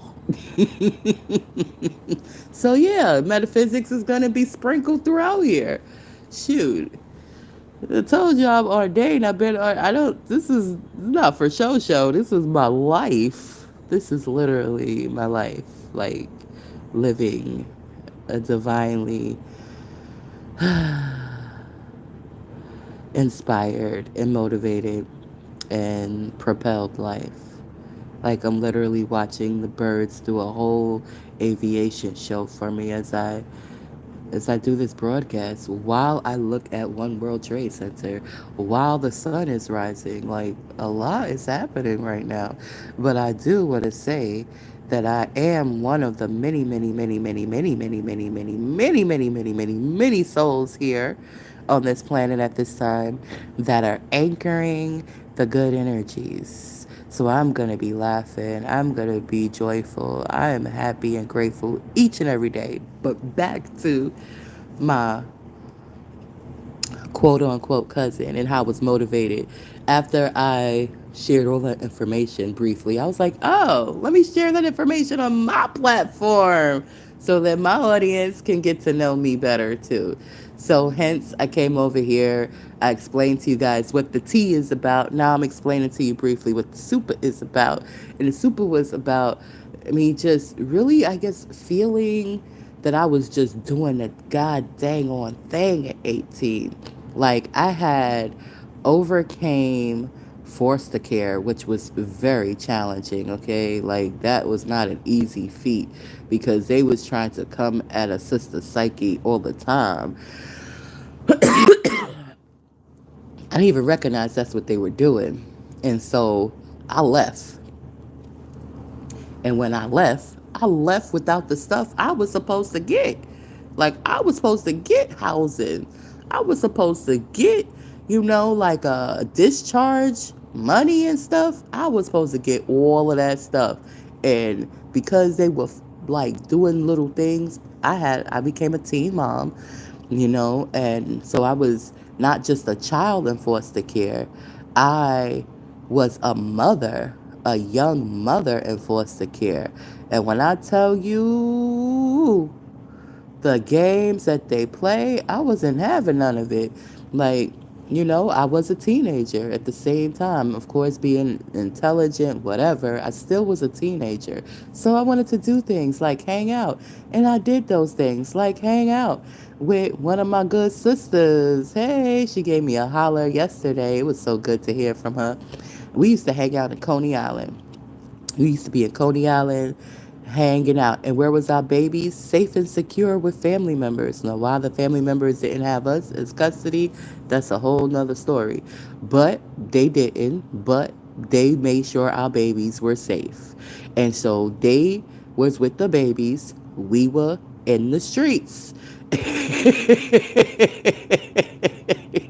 So yeah, metaphysics is gonna be sprinkled throughout here. Shoot, I told you I'm ordained. I don't. This is not for show. This is my life. This is literally my life. Like, living a divinely inspired and motivated and propelled life. Like I'm literally watching the birds do a whole aviation show for me as I do this broadcast while I look at One World Trade Center while the sun is rising. Like a lot is happening right now. But I do want to say that I am one of the many, many, many, many, many, many, many, many, many, many, many, many, many souls here on this planet at this time that are anchoring the good energies. So I'm going to be laughing. I'm going to be joyful. I am happy and grateful each and every day. But back to my quote unquote cousin and how I was motivated after I shared all that information briefly. I was like, oh, let me share that information on my platform so that my audience can get to know me better too. So, hence, I came over here. I explained to you guys what the tea is about. Now, I'm explaining to you briefly what the super is about. And the super was about me just really, I guess, feeling that I was just doing the god dang on thing at 18. Like I had overcame foster care, which was very challenging, okay? Like that was not an easy feat because they was trying to come at a sister psyche all the time. I didn't even recognize that's what they were doing. And so I left. And when I left without the stuff I was supposed to get. Like, I was supposed to get housing. I was supposed to get, like a discharge, money and stuff. I was supposed to get all of that stuff. And because they were like doing little things, I became a teen mom, and so I was not just a child in foster care. I was a young mother in foster care. And when I tell you the games that they play, I wasn't having none of it. Like, I was a teenager at the same time. Of course, being intelligent, whatever, I still was a teenager. So I wanted to do things like hang out. And I did those things, like hang out with one of my good sisters. Hey, she gave me a holler yesterday. It was so good to hear from her. We used to hang out in Coney Island. We used to be in Coney Island hanging out. And where was our babies? Safe and secure with family members. Now, why the family members didn't have us as custody, that's a whole nother story. But they didn't. But they made sure our babies were safe. And so they was with the babies. We were in the streets.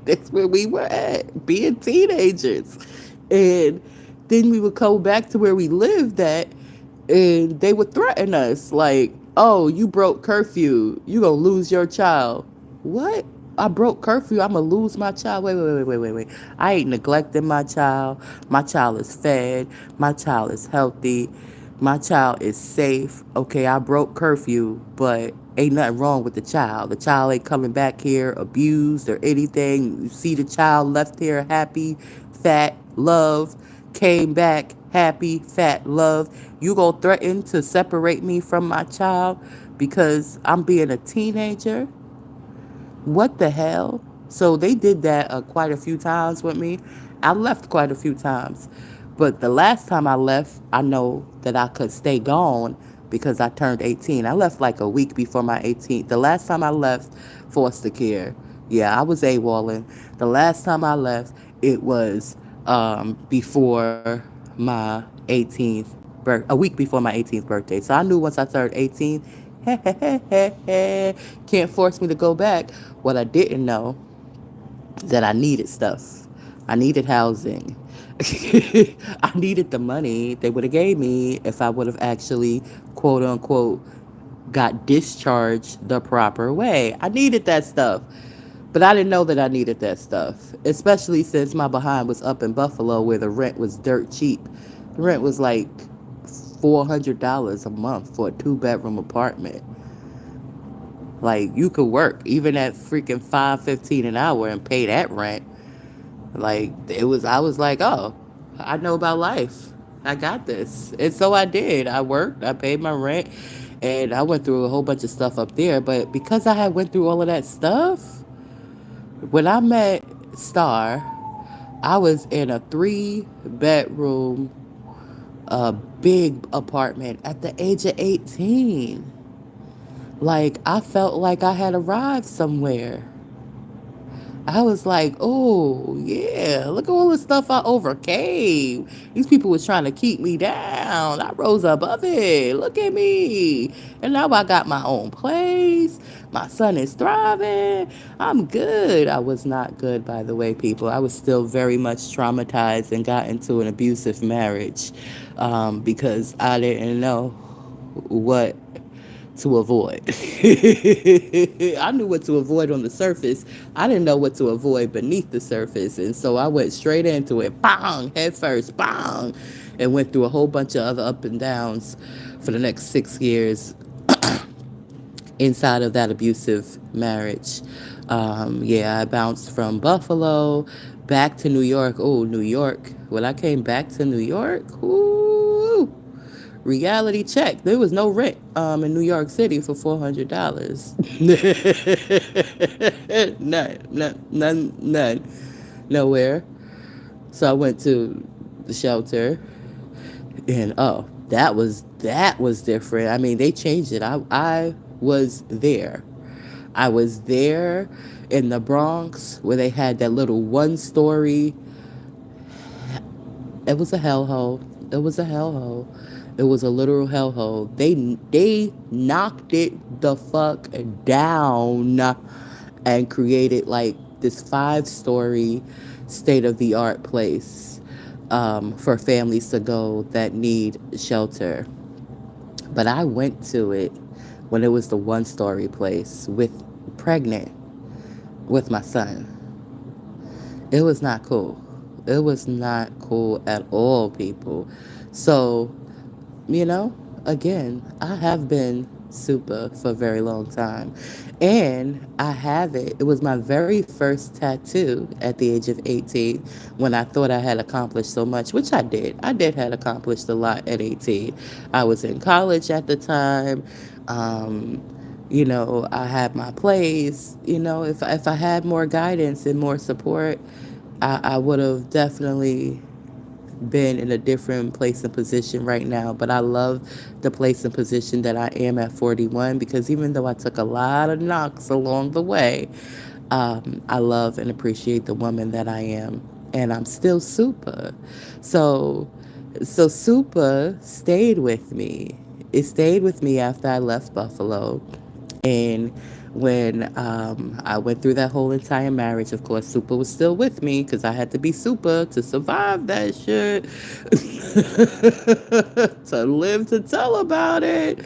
That's where we were at, being teenagers. And then we would go back to where we lived at, and they would threaten us like, oh, you broke curfew, you gonna lose your child. What? I broke curfew, I'm gonna lose my child. Wait. I ain't neglecting my child. My child is fed. My child is healthy. My child is safe. Okay, I broke curfew, but ain't nothing wrong with the child. The child ain't coming back here abused or anything. You see the child left here happy, fat, love, came back happy, fat, love. You gonna threaten to separate me from my child because I'm being a teenager? What the hell? So they did that quite a few times with me. I left quite a few times. But the last time I left, I know that I could stay gone because I turned 18. I left like a week before my 18th. The last time I left foster care, yeah, I was AWOLing. The last time I left, it was before my 18th a week before my 18th birthday. So I knew once I turned 18, can't force me to go back. What I didn't know is that I needed stuff. I needed housing. I needed the money they would have gave me if I would have actually, quote unquote, got discharged the proper way. I needed that stuff. But I didn't know that I needed that stuff, especially since my behind was up in Buffalo where the rent was dirt cheap. The rent was like $400 a month for a 2-bedroom apartment. Like you could work even at freaking $5.15 an hour and pay that rent. Like I was like, oh, I know about life. I got this. And so I did. I worked, I paid my rent, And I went through a whole bunch of stuff up there. But because I had went through all of that stuff, when I met Star, I was in a 3 bedroom, big apartment at the age of 18. Like, I felt like I had arrived somewhere. I was like, oh, yeah, look at all the stuff I overcame. These people was trying to keep me down. I rose above it. Look at me. And now I got my own place. My son is thriving. I'm good. I was not good, by the way, people. I was still very much traumatized and got into an abusive marriage, because I didn't know what to avoid. I knew what to avoid on the surface. I didn't know what to avoid beneath the surface. And so I went straight into it. Bang! Head first. Bang! And went through a whole bunch of other up and downs for the next 6 years inside of that abusive marriage. Yeah, I bounced from Buffalo back to New York. Oh, New York. When I came back to New York, ooh, reality check. There was no rent in New York City for $400. None, nowhere. So I went to the shelter, and oh, that was different. I mean, they changed it. I was there. I was there in the Bronx where they had that little 1 story. It was a hellhole. It was a hellhole. It was a literal hellhole. They knocked it the fuck down and created like this 5 story state of the art place, for families to go that need shelter. But I went to it when it was the 1 story place with pregnant with my son. It was not cool. It was not cool at all, people. So, again, I have been super for a very long time. And I have it. It was my very first tattoo at the age of 18, when I thought I had accomplished so much, which I did. I did had accomplished a lot at 18. I was in college at the time. I had my place. If I had more guidance and more support, I would have definitely been in a different place and position right now. But I love the place and position that I am at 41, because even though I took a lot of knocks along the way, I love and appreciate the woman that I am. And I'm still super. So, so super stayed with me. It stayed with me after I left Buffalo. And when I went through that whole entire marriage, of course, Super was still with me because I had to be super to survive that shit, to live to tell about it,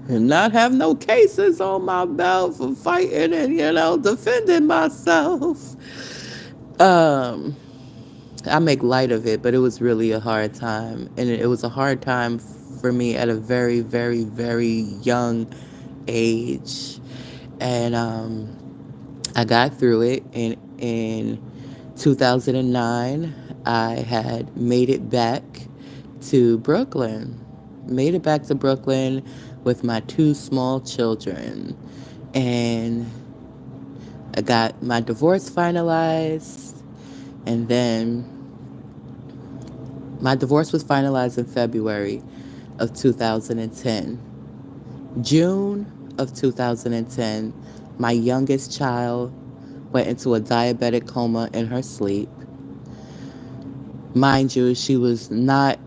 and not have no cases on my belt for fighting and, defending myself. Um, I make light of it, but it was really a hard time. And it was a hard time for me at a very, very, very young age. And I got through it. And in 2009, I had made it back to Brooklyn. Made it back to Brooklyn with my 2 small children. And I got my divorce finalized. And then my divorce was finalized in February of 2010. June of 2010, my youngest child went into a diabetic coma in her sleep. Mind you, she was not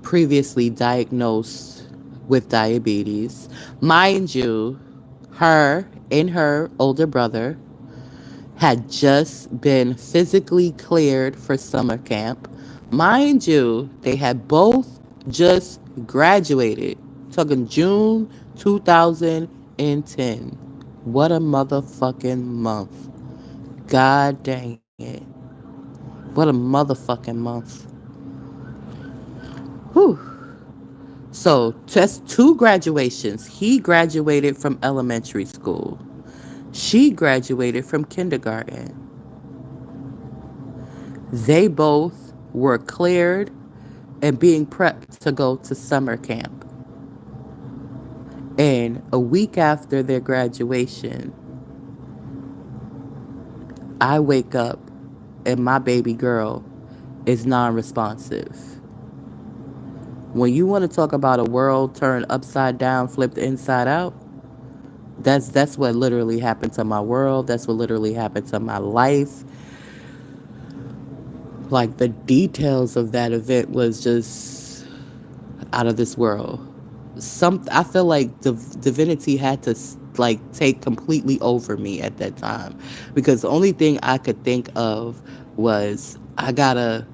previously diagnosed with diabetes. Mind you, her and her older brother had just been physically cleared for summer camp. Mind you, they had both just graduated. Talking June 2010. What a motherfucking month. God dang it. What a motherfucking month. Whew. So, just 2 graduations. He graduated from elementary school. She graduated from kindergarten. They both were cleared and being prepped to go to summer camp. And a week after their graduation, I wake up and my baby girl is non responsive. When you want to talk about a world turned upside down, flipped inside out, that's what literally happened to my world. That's what literally happened to my life. Like the details of that event was just out of this world. I feel like divinity had to like take completely over me at that time, because the only thing I could think of was I gotta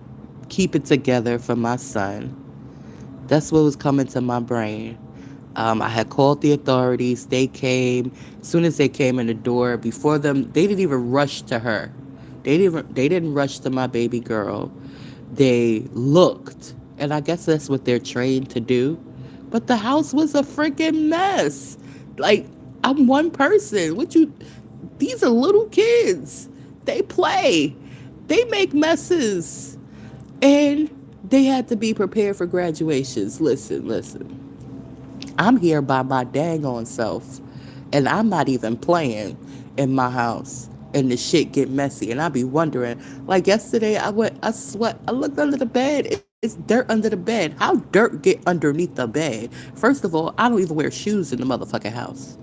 keep it together for my son. That's what was coming to my brain. I had called the authorities. They came. As soon as they came in the door, before them, they didn't even rush to her. They didn't rush to my baby girl. They looked, and I guess that's what they're trained to do. But the house was a freaking mess. Like, I'm one person. What you? These are little kids. They play. They make messes, and they had to be prepared for graduations. Listen, listen. I'm here by my dang on self. And I'm not even playing in my house. And the shit get messy. And I be wondering, like yesterday, I sweat, I looked under the bed. It's dirt under the bed. How dirt get underneath the bed? First of all, I don't even wear shoes in the motherfucking house.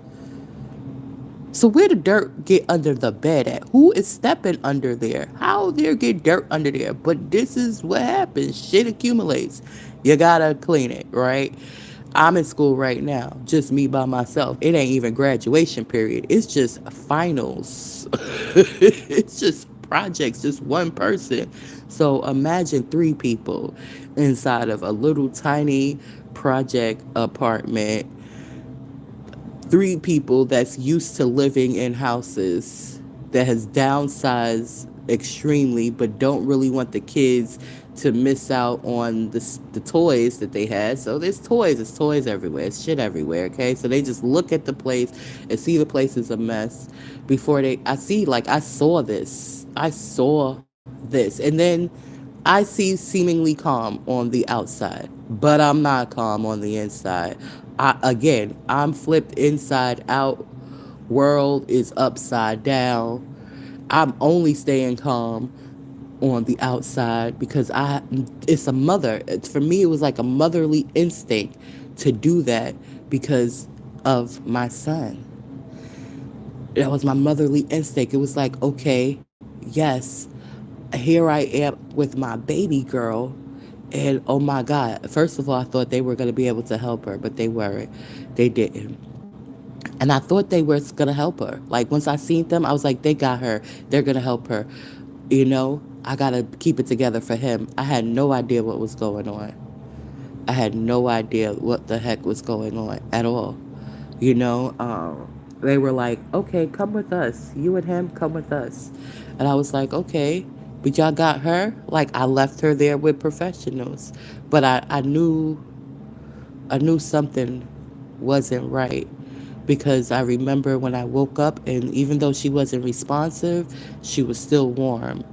So where the dirt get under the bed at? Who is stepping under there? How there get dirt under there? But this is what happens. Shit accumulates. You gotta clean it, right? I'm in school right now, just me by myself. It ain't even graduation period. It's just finals. It's just projects, just one person. So imagine three people inside of a little tiny project apartment, three people that's used to living in houses that has downsized extremely but don't really want the kids to miss out on the toys that they had. So there's toys everywhere, it's shit everywhere, okay? So they just look at the place and see the place is a mess before I saw this, and then I see seemingly calm on the outside, but I'm not calm on the inside. I'm flipped inside out. World is upside down. I'm only staying calm on the outside because it's a mother. For me, it was like a motherly instinct to do that because of my son. That was my motherly instinct. It was like, okay, yes, here I am with my baby girl. And oh my God, first of all, I thought they were going to be able to help her, but they weren't. They didn't. And I thought they were going to help her. Like once I seen them, I was like, they got her. They're going to help her. I got to keep it together for him. I had no idea what was going on. I had no idea what the heck was going on at all. You know, they were like, okay, come with us. You and him, come with us. And I was like, okay, but y'all got her? Like, I left her there with professionals. But I knew something wasn't right because I remember when I woke up, and even though she wasn't responsive, she was still warm.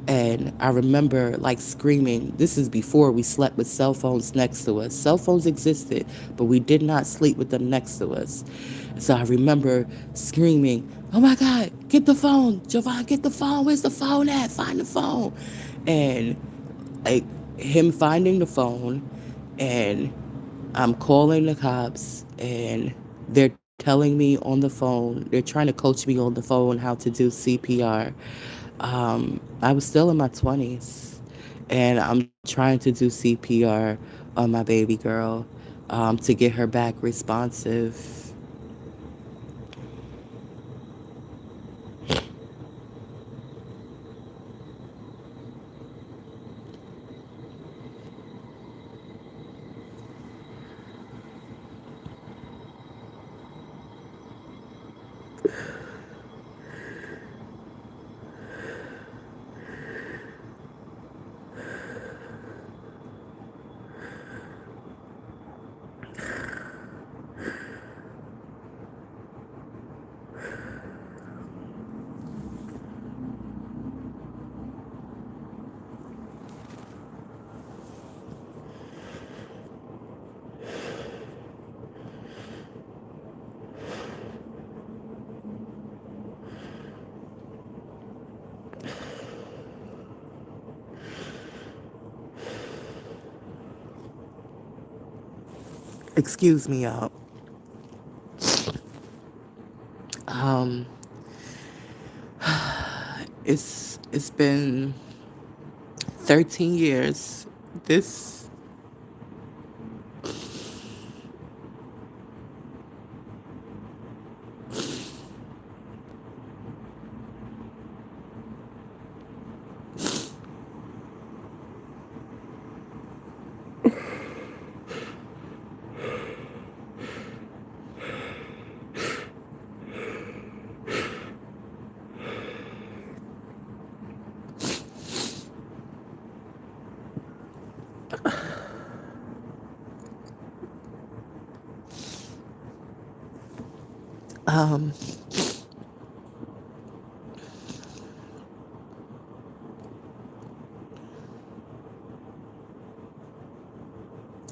And I remember like screaming. This is before we slept with cell phones next to us. Cell phones existed, but we did not sleep with them next to us. So I remember screaming, oh my God, get the phone. Jovan, get the phone. Where's the phone at? Find the phone. And like him finding the phone, and I'm calling the cops, and they're telling me on the phone, they're trying to coach me on the phone how to do CPR. I was still in my 20s, and I'm trying to do CPR on my baby girl, to get her back responsive. Excuse me, y'all. Um, it's been 13 years. This um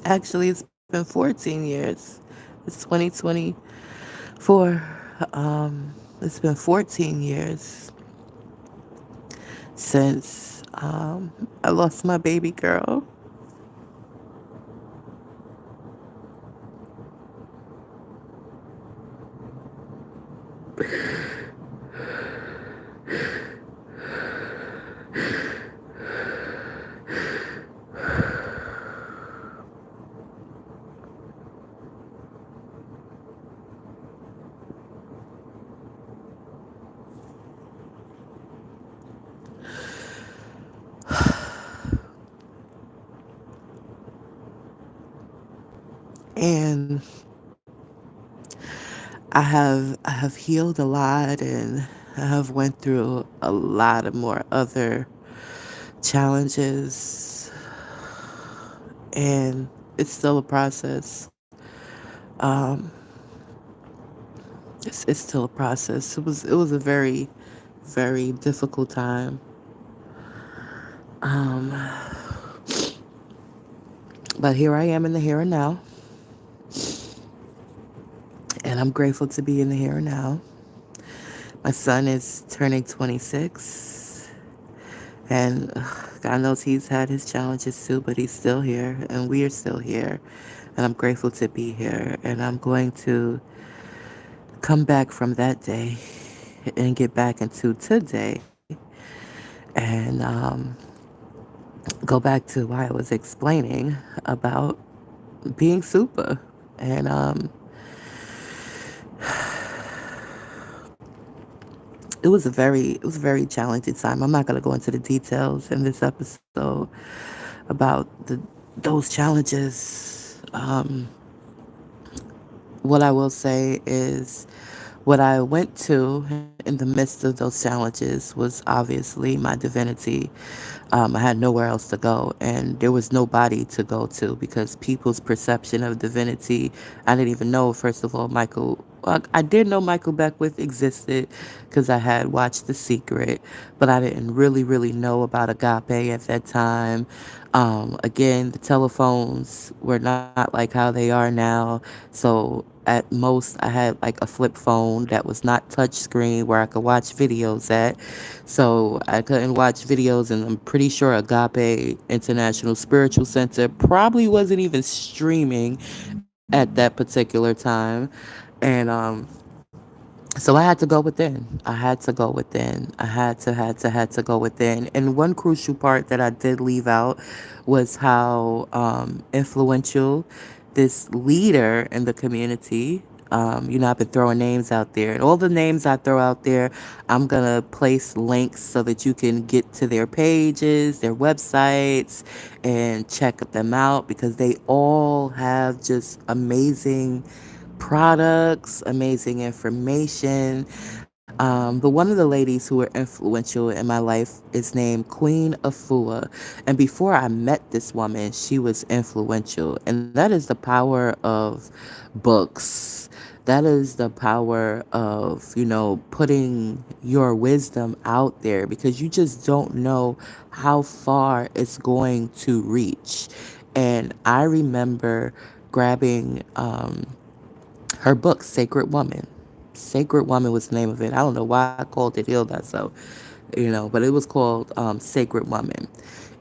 actually it's been 14 years. It's 2024. It's been 14 years since I lost my baby girl. And I have healed a lot, and I have went through a lot of more other challenges, and it's still a process. Um, it's still a process. It was a very very difficult time. Um, but here I am in the here and now, and I'm grateful to be in the here and now. My son is turning 26, and God knows he's had his challenges too, but he's still here, and we are still here, and I'm grateful to be here, and I'm going to come back from that day and get back into today, and go back to why I was explaining about being super. And it was a very challenging time. I'm not going to go into the details in this episode about those challenges. What I will say is what I went to in the midst of those challenges was obviously my divinity. I had nowhere else to go, and there was nobody to go to because people's perception of divinity. I didn't even know, first of all, Michael. Well, I did know Michael Beckwith existed because I had watched The Secret, but I didn't really know about agape at that time. Again, the telephones were not like how they are now. So at most, I had like a flip phone that was not touch screen where I could watch videos at. So I couldn't watch videos, and I'm pretty sure Agape International Spiritual Center probably wasn't even streaming at that particular time. And so I had to go within. I had to go within. I had to go within. And one crucial part that I did leave out was how influential this leader in the community. I've been throwing names out there, and all the names I throw out there, I'm gonna place links so that you can get to their pages, their websites, and check them out because they all have just amazing products, amazing information. But one of the ladies who were influential in my life is named Queen Afua. And before I met this woman, she was influential. And that is the power of books. That is the power of, putting your wisdom out there because you just don't know how far it's going to reach. And I remember grabbing her book, Sacred Woman. Sacred Woman was the name of it. I don't know why I called it Heal Thyself. but it was called Sacred Woman.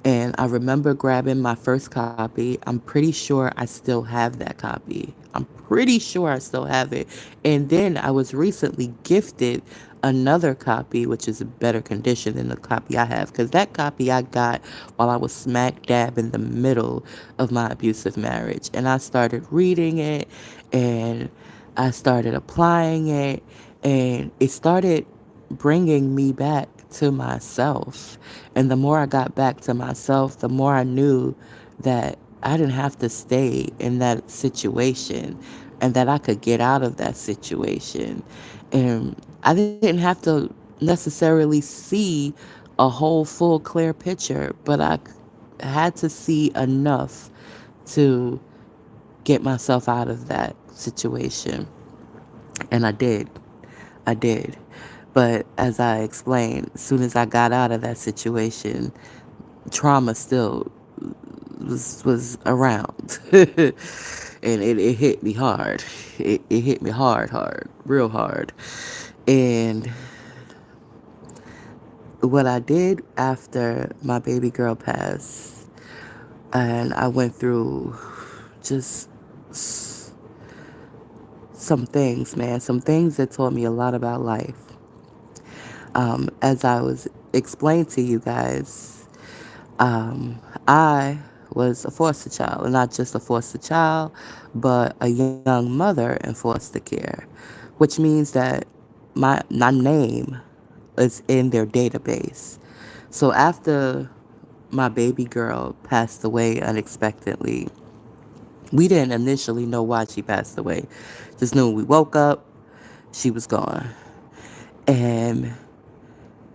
And I remember grabbing my first copy. I'm pretty sure I still have that copy. I'm pretty sure I still have it. And then I was recently gifted another copy, which is in better condition than the copy I have. Because that copy I got while I was smack dab in the middle of my abusive marriage. And I started reading it and I started applying it. And it started bringing me back to myself. And the more I got back to myself, the more I knew that I didn't have to stay in that situation and that I could get out of that situation. And I didn't have to necessarily see a whole full clear picture, but had to see enough to get myself out of that situation. And I did. I did. But as I explained, as soon as I got out of that situation, trauma still was around. And it hit me hard. It hit me hard, real hard. And what I did after my baby girl passed, and I went through just some things, man, some things that taught me a lot about life. As I was explained to you guys, I was a foster child, and not just a foster child, but a young mother in foster care, which means that my name is in their database. So after my baby girl passed away unexpectedly, we didn't initially know why she passed away. Just knew when we woke up, she was gone. And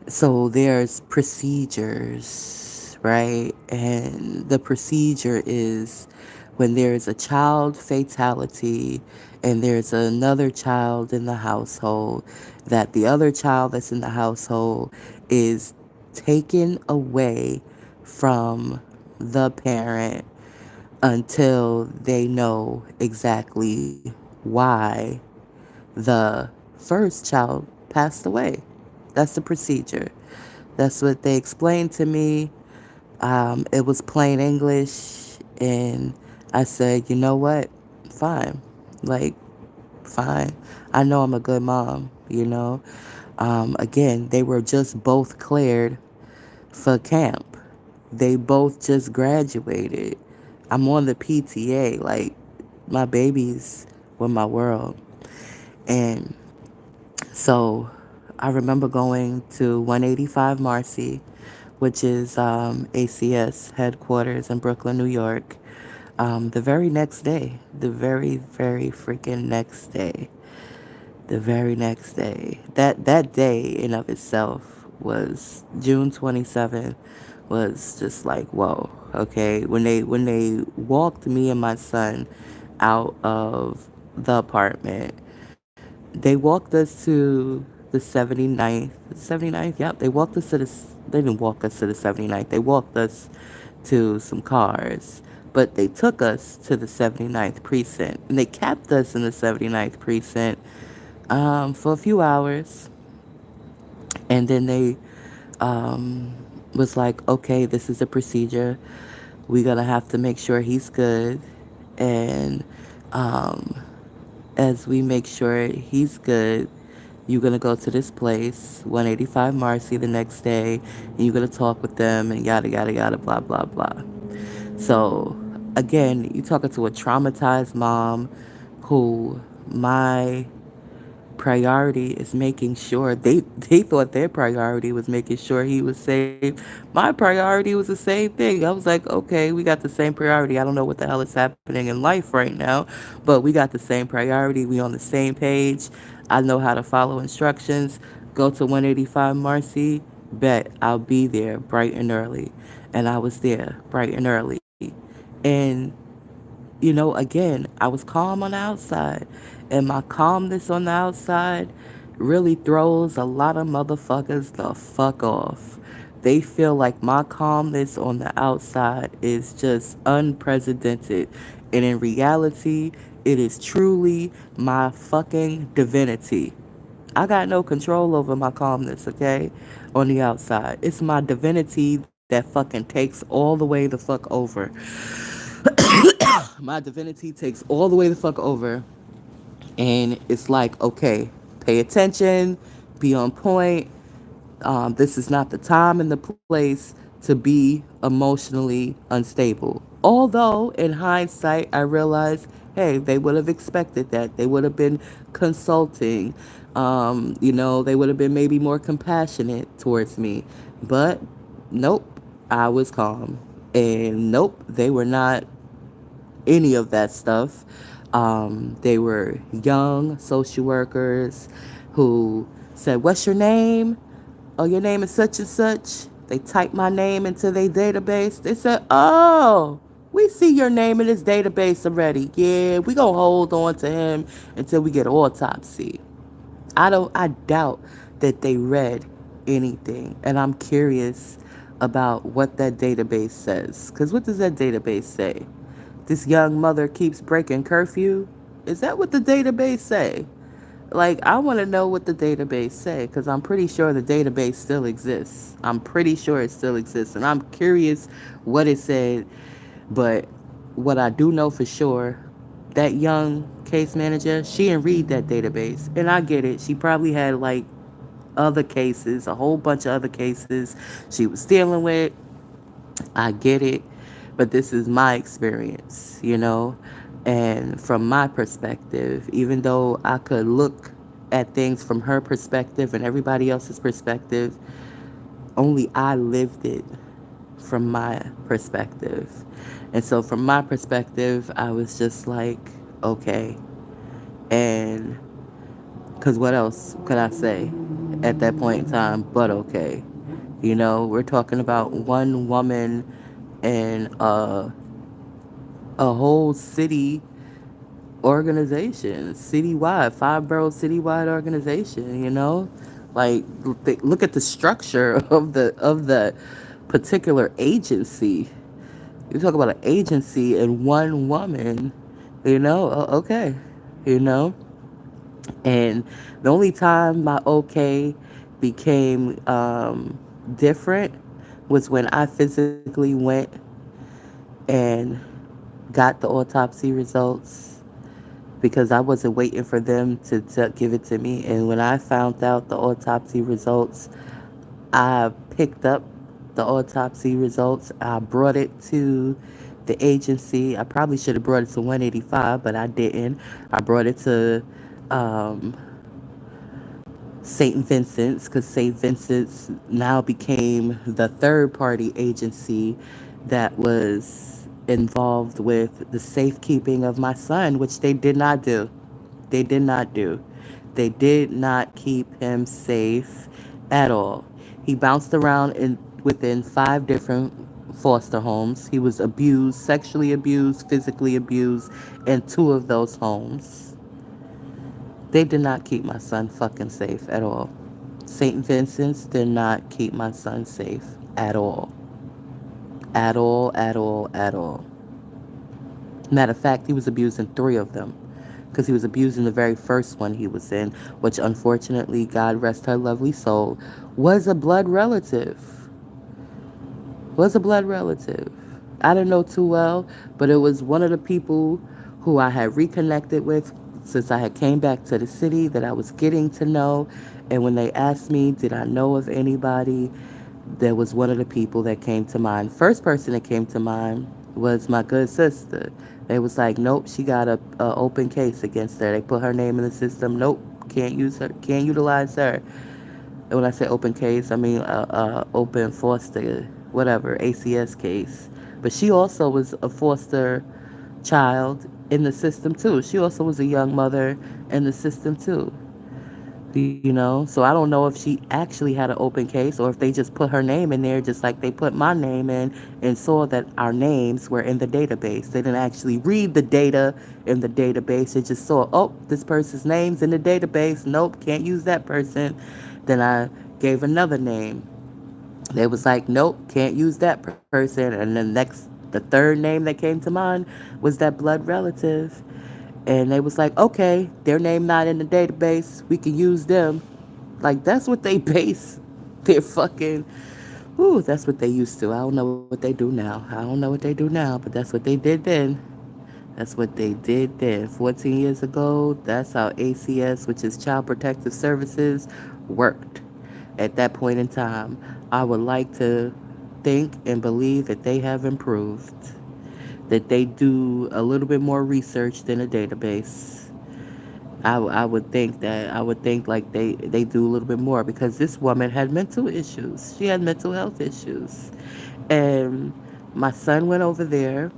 so there's procedures, right? And the procedure is when there's a child fatality and there's another child in the household, that the other child that's in the household is taken away from the parent until they know exactly why the first child passed away. That's the procedure. That's what they explained to me. It was plain English, and I said, you know what? Fine. Like, fine. I know I'm a good mom. Again, they were just both cleared for camp. They both just graduated. I'm on the PTA. Like, my babies were my world. And so I remember going to 185 Marcy, which is ACS headquarters in Brooklyn, New York, the very next day. The very, very freaking next day. The very next day. That day in of itself was June 27th was just like, whoa, okay. When they walked me and my son out of the apartment, they walked us to the 79th. 79th? Yep. They walked us to the. They didn't walk us to the 79th. They walked us to some cars. But they took us to the 79th precinct. And they kept us in the 79th precinct for a few hours. And then they was like, okay, this is a procedure. We're going to have to make sure he's good. And as we make sure he's good, you're going to go to this place, 185 Marcy, the next day, and you're going to talk with them and yada, yada, yada, blah, blah, blah. So, again, you're talking to a traumatized mom who my priority is making sure they thought their priority was making sure he was safe. My priority was the same thing. I was like, okay, we got the same priority. I don't know what the hell is happening in life right now, but we got the same priority. We on the same page. I know how to follow instructions. Go to 185 Marcy. Bet I'll be there bright and early. And I was there bright and early. And again, I was calm on the outside. And my calmness on the outside really throws a lot of motherfuckers the fuck off. They feel like my calmness on the outside is just unprecedented. And in reality, it is truly my fucking divinity. I got no control over my calmness, okay? On the outside. It's my divinity that fucking takes all the way the fuck over. My divinity takes all the way the fuck over. And it's like, okay, pay attention, be on point. This is not the time and the place to be emotionally unstable. Although, in hindsight, I realized, hey, they would have expected that. They would have been consulting. They would have been maybe more compassionate towards me. But nope, I was calm. And nope, they were not any of that stuff. They were young social workers who said, "What's your name?" "Oh, your name is such and such." They typed my name into their database. They said, "Oh, we see your name in this database already. Yeah, we gonna hold on to him until we get an autopsy." I doubt that they read anything, and I'm curious about what that database says. Cause what does that database say? This young mother keeps breaking curfew. Is that what the database say? Like, I want to know what the database say because I'm pretty sure the database still exists. I'm pretty sure it still exists, and I'm curious what it said. But what I do know for sure, that young case manager, she didn't read that database, and I get it. She probably had like other cases, a whole bunch of other cases she was dealing with. I get it, but this is my experience. And from my perspective, even though I could look at things from her perspective and everybody else's perspective, only I lived it from my perspective. And so, from my perspective, I was just like, okay. And because what else could I say at that point in time but okay? We're talking about one woman and a whole city organization, citywide, 5 borough citywide organization. Like, look at the structure of the particular agency. You talk about an agency and one woman, okay, you know. And the only time my okay became different was when I physically went and got the autopsy results because I wasn't waiting for them to give it to me. And when I found out the autopsy results, I picked up the autopsy results. I brought it to the agency. I probably should have brought it to 185, but I didn't. I brought it to um, St. Vincent's because St. Vincent's now became the third party agency that was involved with the safekeeping of my son, which they did not do. They did not do. They did not keep him safe at all. He bounced around within 5 different foster homes. He was abused, sexually abused, physically abused in 2 of those homes. They did not keep my son fucking safe at all. St. Vincent's did not keep my son safe at all. At all, at all, at all. Matter of fact, he was abused in 3 of them because he was abused in the very first one he was in, which unfortunately, God rest her lovely soul, was a blood relative. Was a blood relative. I didn't know too well, but it was one of the people who I had reconnected with since I had came back to the city that I was getting to know. And when they asked me, did I know of anybody, there was one of the people that came to mind. First person that came to mind was my good sister. They was like, nope, she got a open case against her. They put her name in the system. Nope, can't use her, can't utilize her. And when I say open case, I mean open foster, whatever, ACS case. But she also was a foster child in the system too. She also was a young mother in the system too. So I don't know if she actually had an open case or if they just put her name in there just like they put my name in and saw that our names were in the database. They didn't actually read the data in the database. They just saw, oh, this person's name's in the database. Nope, can't use that person. Then I gave another name. They was like, nope, can't use that person. And the third name that came to mind was that blood relative. And they was like, okay, their name not in the database, we can use them. Like that's what they base their fucking. Ooh, that's what they used to. I don't know what they do now. I don't know what they do now, but that's what they did then. That's what they did then. 14 years ago, that's how ACS, which is Child Protective Services, worked at that point in time. I would like to think and believe that they have improved, that they do a little bit more research than a database. I would think that I would think like they do a little bit more because this woman had mental issues. She had mental health issues. And my son went over there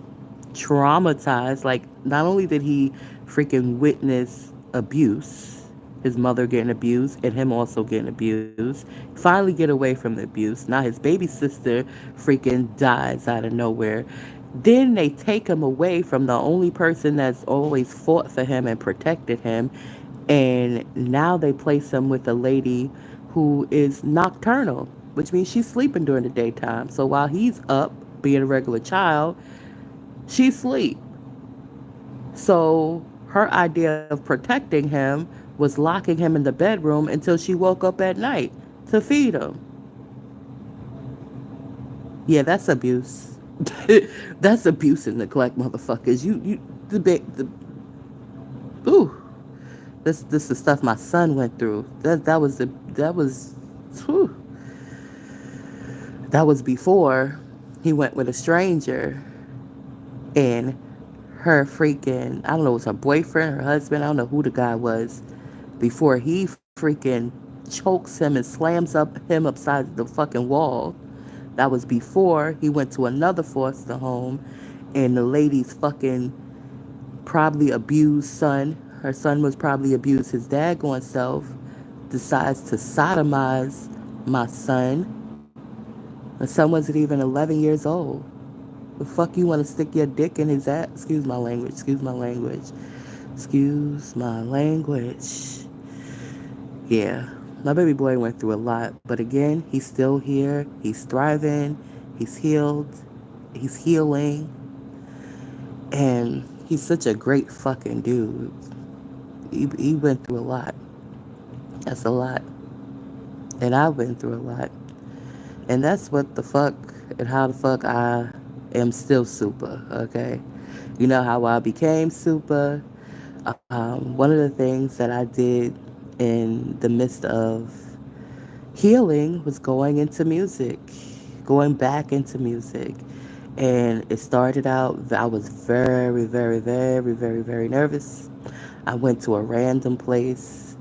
traumatized. Like, not only did he freaking witness abuse, his mother getting abused, and him also getting abused, finally get away from the abuse. Now his baby sister freaking dies out of nowhere. Then they take him away from the only person that's always fought for him and protected him. And now they place him with a lady who is nocturnal, which means she's sleeping during the daytime. So while he's up being a regular child, she's asleep. So her idea of protecting him was locking him in the bedroom until she woke up at night to feed him. Yeah, that's abuse. That's abuse and neglect, motherfuckers. You the ooh. This the stuff my son went through. That was whew, that was before he went with a stranger and her freaking, I don't know, it was her boyfriend, her husband, I don't know who the guy was, before he freaking chokes him and slams up him upside the fucking wall. That was before he went to another foster home and the lady's fucking probably abused son, her son was probably abused his daggone self, decides to sodomize my son. My son wasn't even 11 years old. The fuck you want to stick your dick in his ass? Excuse my language. Excuse my language. Excuse my language. Yeah, my baby boy went through a lot, but again, he's still here. He's thriving. He's healed. He's healing. And he's such a great fucking dude. He went through a lot. That's a lot. And I went through a lot. And that's what the fuck and how the fuck I am still super, okay? You know how I became super? One of the things that I did in the midst of healing was going into music, going back into music. And it started out, I was very, very, very, very, very nervous. I went to a random place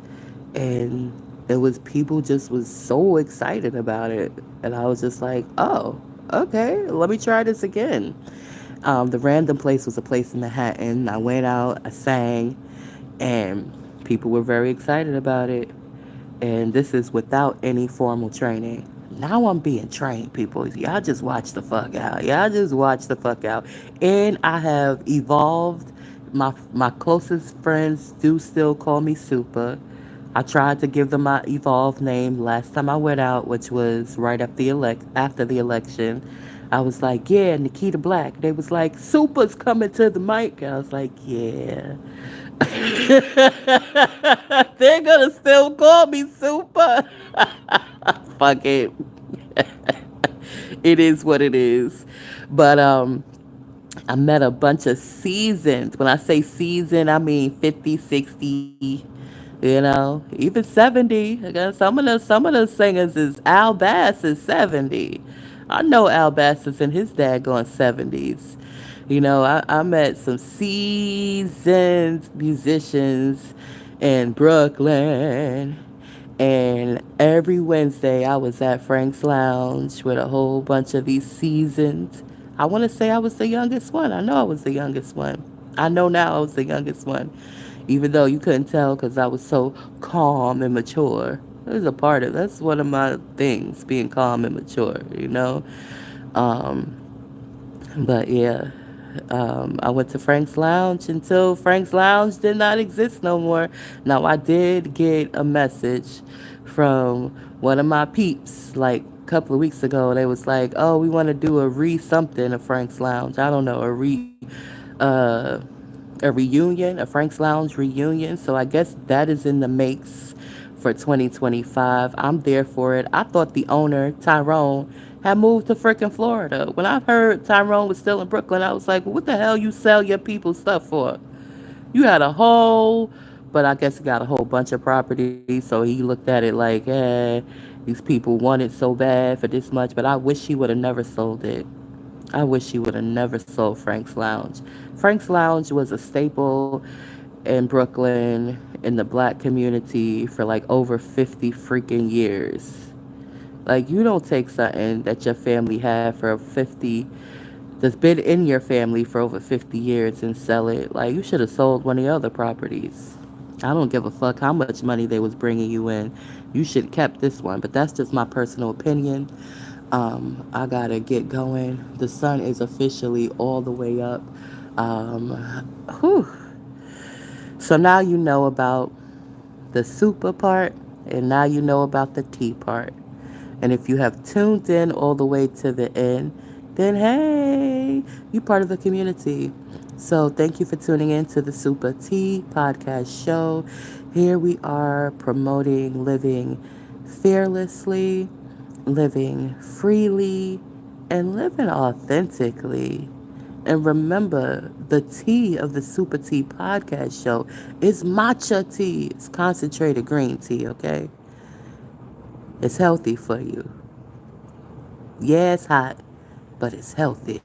and it was people just was so excited about it. And I was just like, oh, okay, let me try this again. The random place was a place in Manhattan. I went out, I sang, and people were very excited about it. And this is without any formal training. Now I'm being trained, people. Y'all just watch the fuck out. Y'all just watch the fuck out. And I have evolved. My closest friends do still call me Super. I tried to give them my evolved name last time I went out, which was right after the election. I was like, yeah, Nikita Black. They was like, Super's coming to the mic. I was like, yeah. They're gonna still call me Super. Fuck it. It is what it is. But I met a bunch of seasons. When I say season, I mean 50, 60, even 70. Okay? Some of the singers is Al Bass is 70. I know Al Bass is in his daggone 70s. I met some seasoned musicians in Brooklyn. And every Wednesday, I was at Frank's Lounge with a whole bunch of these seasoned. I want to say I was the youngest one. I know I was the youngest one. I know now I was the youngest one, even though you couldn't tell because I was so calm and mature. That's one of my things, being calm and mature. Um, but yeah, I went to Frank's Lounge until Frank's Lounge did not exist no more. Now, I did get a message from one of my peeps like a couple of weeks ago. They was like, oh, we want to do a re something of Frank's Lounge. I don't know, a re. Uh, a reunion, a Frank's Lounge reunion. So I guess that is in the makes for 2025. I'm there for it. I thought the owner, Tyrone, had moved to frickin' Florida. When I heard Tyrone was still in Brooklyn, I was like, well, what the hell you sell your people stuff for? You had a whole, but I guess he got a whole bunch of properties. So he looked at it like, these people want it so bad for this much. But I wish he would have never sold it. I wish he would have never sold Frank's Lounge. Frank's Lounge was a staple in Brooklyn in the black community for like over 50 freaking years. Like, you don't take something that your family had for 50, that's been in your family for over 50 years and sell it. Like, you should have sold one of your other properties. I don't give a fuck how much money they was bringing you in. You should have kept this one. But that's just my personal opinion. I gotta get going. The sun is officially all the way up. Um, whew. So now you know about the super part, and now you know about the tea part. And if you have tuned in all the way to the end, then hey, you're part of the community. So thank you for tuning in to the SupaTea Podcast Show. Here we are promoting living fearlessly, living freely, and living authentically. And remember, the tea of the SupaTea Podcast Show is matcha tea. It's concentrated green tea, okay? It's healthy for you. Yeah, it's hot, but it's healthy.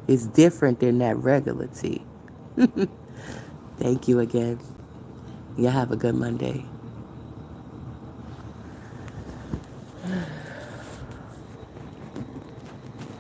It's different than that regular tea. Thank you again. You have a good Monday.